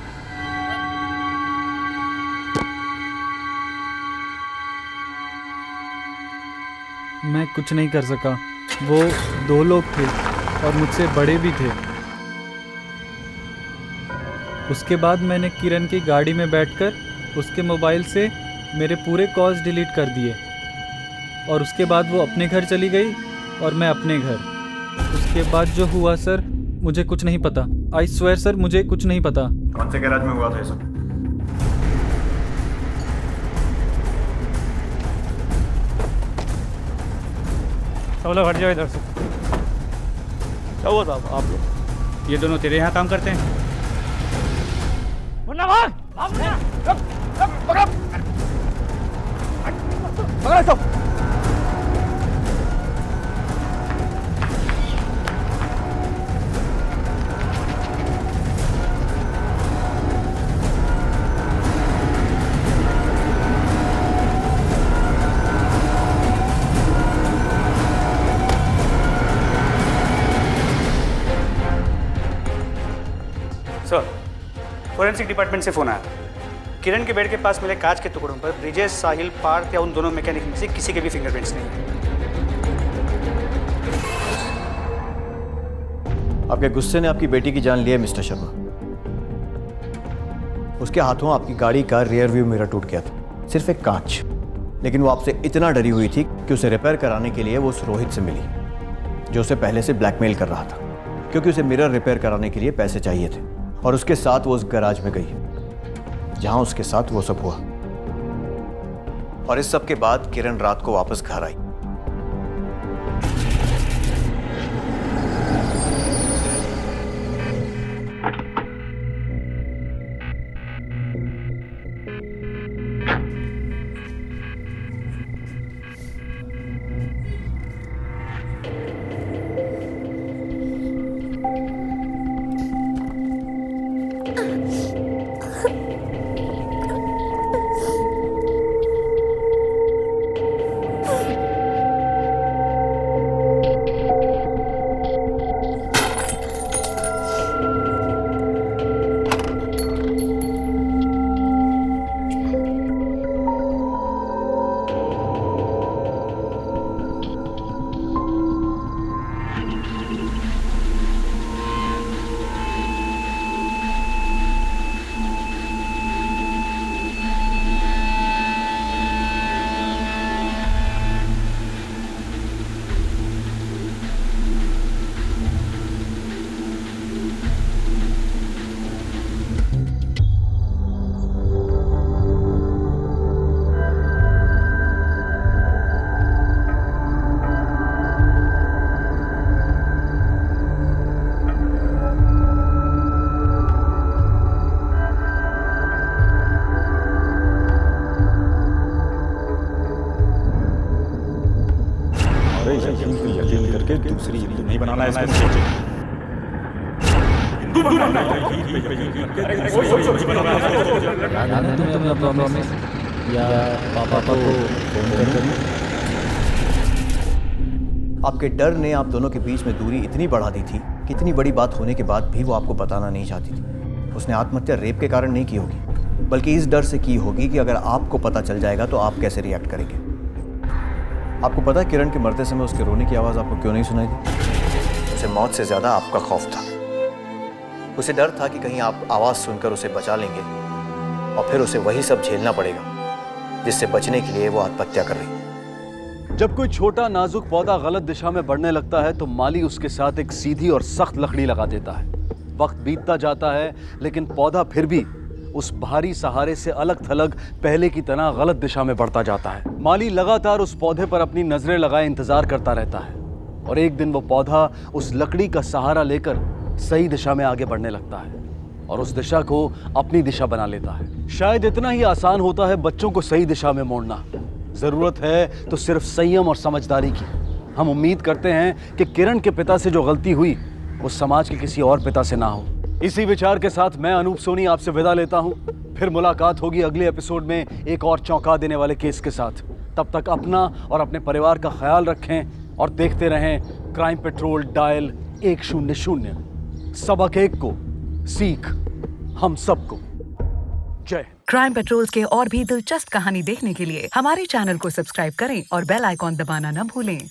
मैं कुछ नहीं कर सका। वो दो लोग थे और मुझसे बड़े भी थे। उसके बाद मैंने किरण की गाड़ी में बैठकर उसके मोबाइल से मेरे पूरे कॉल्स डिलीट कर दिए और उसके बाद वो अपने घर चली गई और मैं अपने घर। उसके बाद जो हुआ सर, मुझे कुछ नहीं पता। आई स्वेयर सर, मुझे कुछ नहीं पता। कौन से गैराज में हुआ था ये सब? सब लोग हट जाओ इधर से। क्या हुआ था आप लोग? ये दोनों तेरे यहाँ काम करते हैं? मुन्ना भाग, भाग मुन्ना। पकड़, पकड़ सब। सर, फोरेंसिक डिपार्टमेंट से फ़ोन आया। किरण के बेड के पास मिले कांच के टुकड़ों पर ब्रिजेश, साहिल, पार्थ या उन दोनों मैकेनिक में से किसी के भी फिंगरप्रिंट्स नहीं हैं। आपके गुस्से ने आपकी बेटी की जान ली है मिस्टर शर्मा। उसके हाथों आपकी गाड़ी का रियर व्यू मिरर टूट गया था, सिर्फ एक कांच। लेकिन वो आपसे इतना डरी हुई थी कि उसे रिपेयर कराने के लिए वो उस रोहित से मिली, जो उसे पहले से ब्लैकमेल कर रहा था, क्योंकि उसे मिरर रिपेयर कराने के लिए पैसे चाहिए थे। और उसके साथ वो उस गैराज में गई जहां उसके साथ वो सब हुआ। और इस सब के बाद किरण रात को वापस घर आई। यकीन करके दूसरी हिंदू नहीं बनाना है इसको। हिंदू बनाना है तुम्हें अपना प्रॉमिस या पापा को फोन कर आपके डर ने आप दोनों के बीच में दूरी इतनी बढ़ा दी थी कि इतनी बड़ी बात होने के बाद भी वो आपको बताना नहीं चाहती थी। उसने आत्महत्या रेप के कारण नहीं की होगी, बल्कि इस डर से की होगी कि अगर आपको पता चल जाएगा तो आप कैसे रिएक्ट करेंगे। आपको पता है किरण के मरते समय उसके रोने की आवाज़ आपको क्यों नहीं सुनाई दी? उसे मौत से ज़्यादा आपका खौफ था। उसे डर था कि कहीं आप आवाज़ सुनकर उसे बचा लेंगे और फिर उसे वही सब झेलना पड़ेगा जिससे बचने के लिए वो आत्महत्या कर रही है। जब कोई छोटा नाजुक पौधा गलत दिशा में बढ़ने लगता है तो माली उसके साथ एक सीधी और सख्त लकड़ी लगा देता है। वक्त बीतता जाता है लेकिन पौधा फिर भी उस भारी सहारे से अलग थलग पहले की तरह गलत दिशा में बढ़ता जाता है। माली लगातार उस पौधे पर अपनी नजरें लगाए इंतजार करता रहता है और एक दिन वो पौधा उस लकड़ी का सहारा लेकर सही दिशा में आगे बढ़ने लगता है और उस दिशा को अपनी दिशा बना लेता है। शायद इतना ही आसान होता है बच्चों को सही दिशा में मोड़ना। जरूरत है तो सिर्फ संयम और समझदारी की। हम उम्मीद करते हैं कि किरण के पिता से जो गलती हुई वो समाज के किसी और पिता से ना हो। इसी विचार के साथ मैं अनूप सोनी आपसे विदा लेता हूं। फिर मुलाकात होगी अगले एपिसोड में एक और चौंका देने वाले केस के साथ। तब तक अपना और अपने परिवार का ख्याल रखें और देखते रहें क्राइम पेट्रोल डायल 100। सबक एक को, सीख हम सबको। जय। क्राइम पेट्रोल्स के और भी दिलचस्प कहानी देखने के लिए हमारे चैनल को सब्सक्राइब करें और बेल आइकॉन दबाना न भूलें।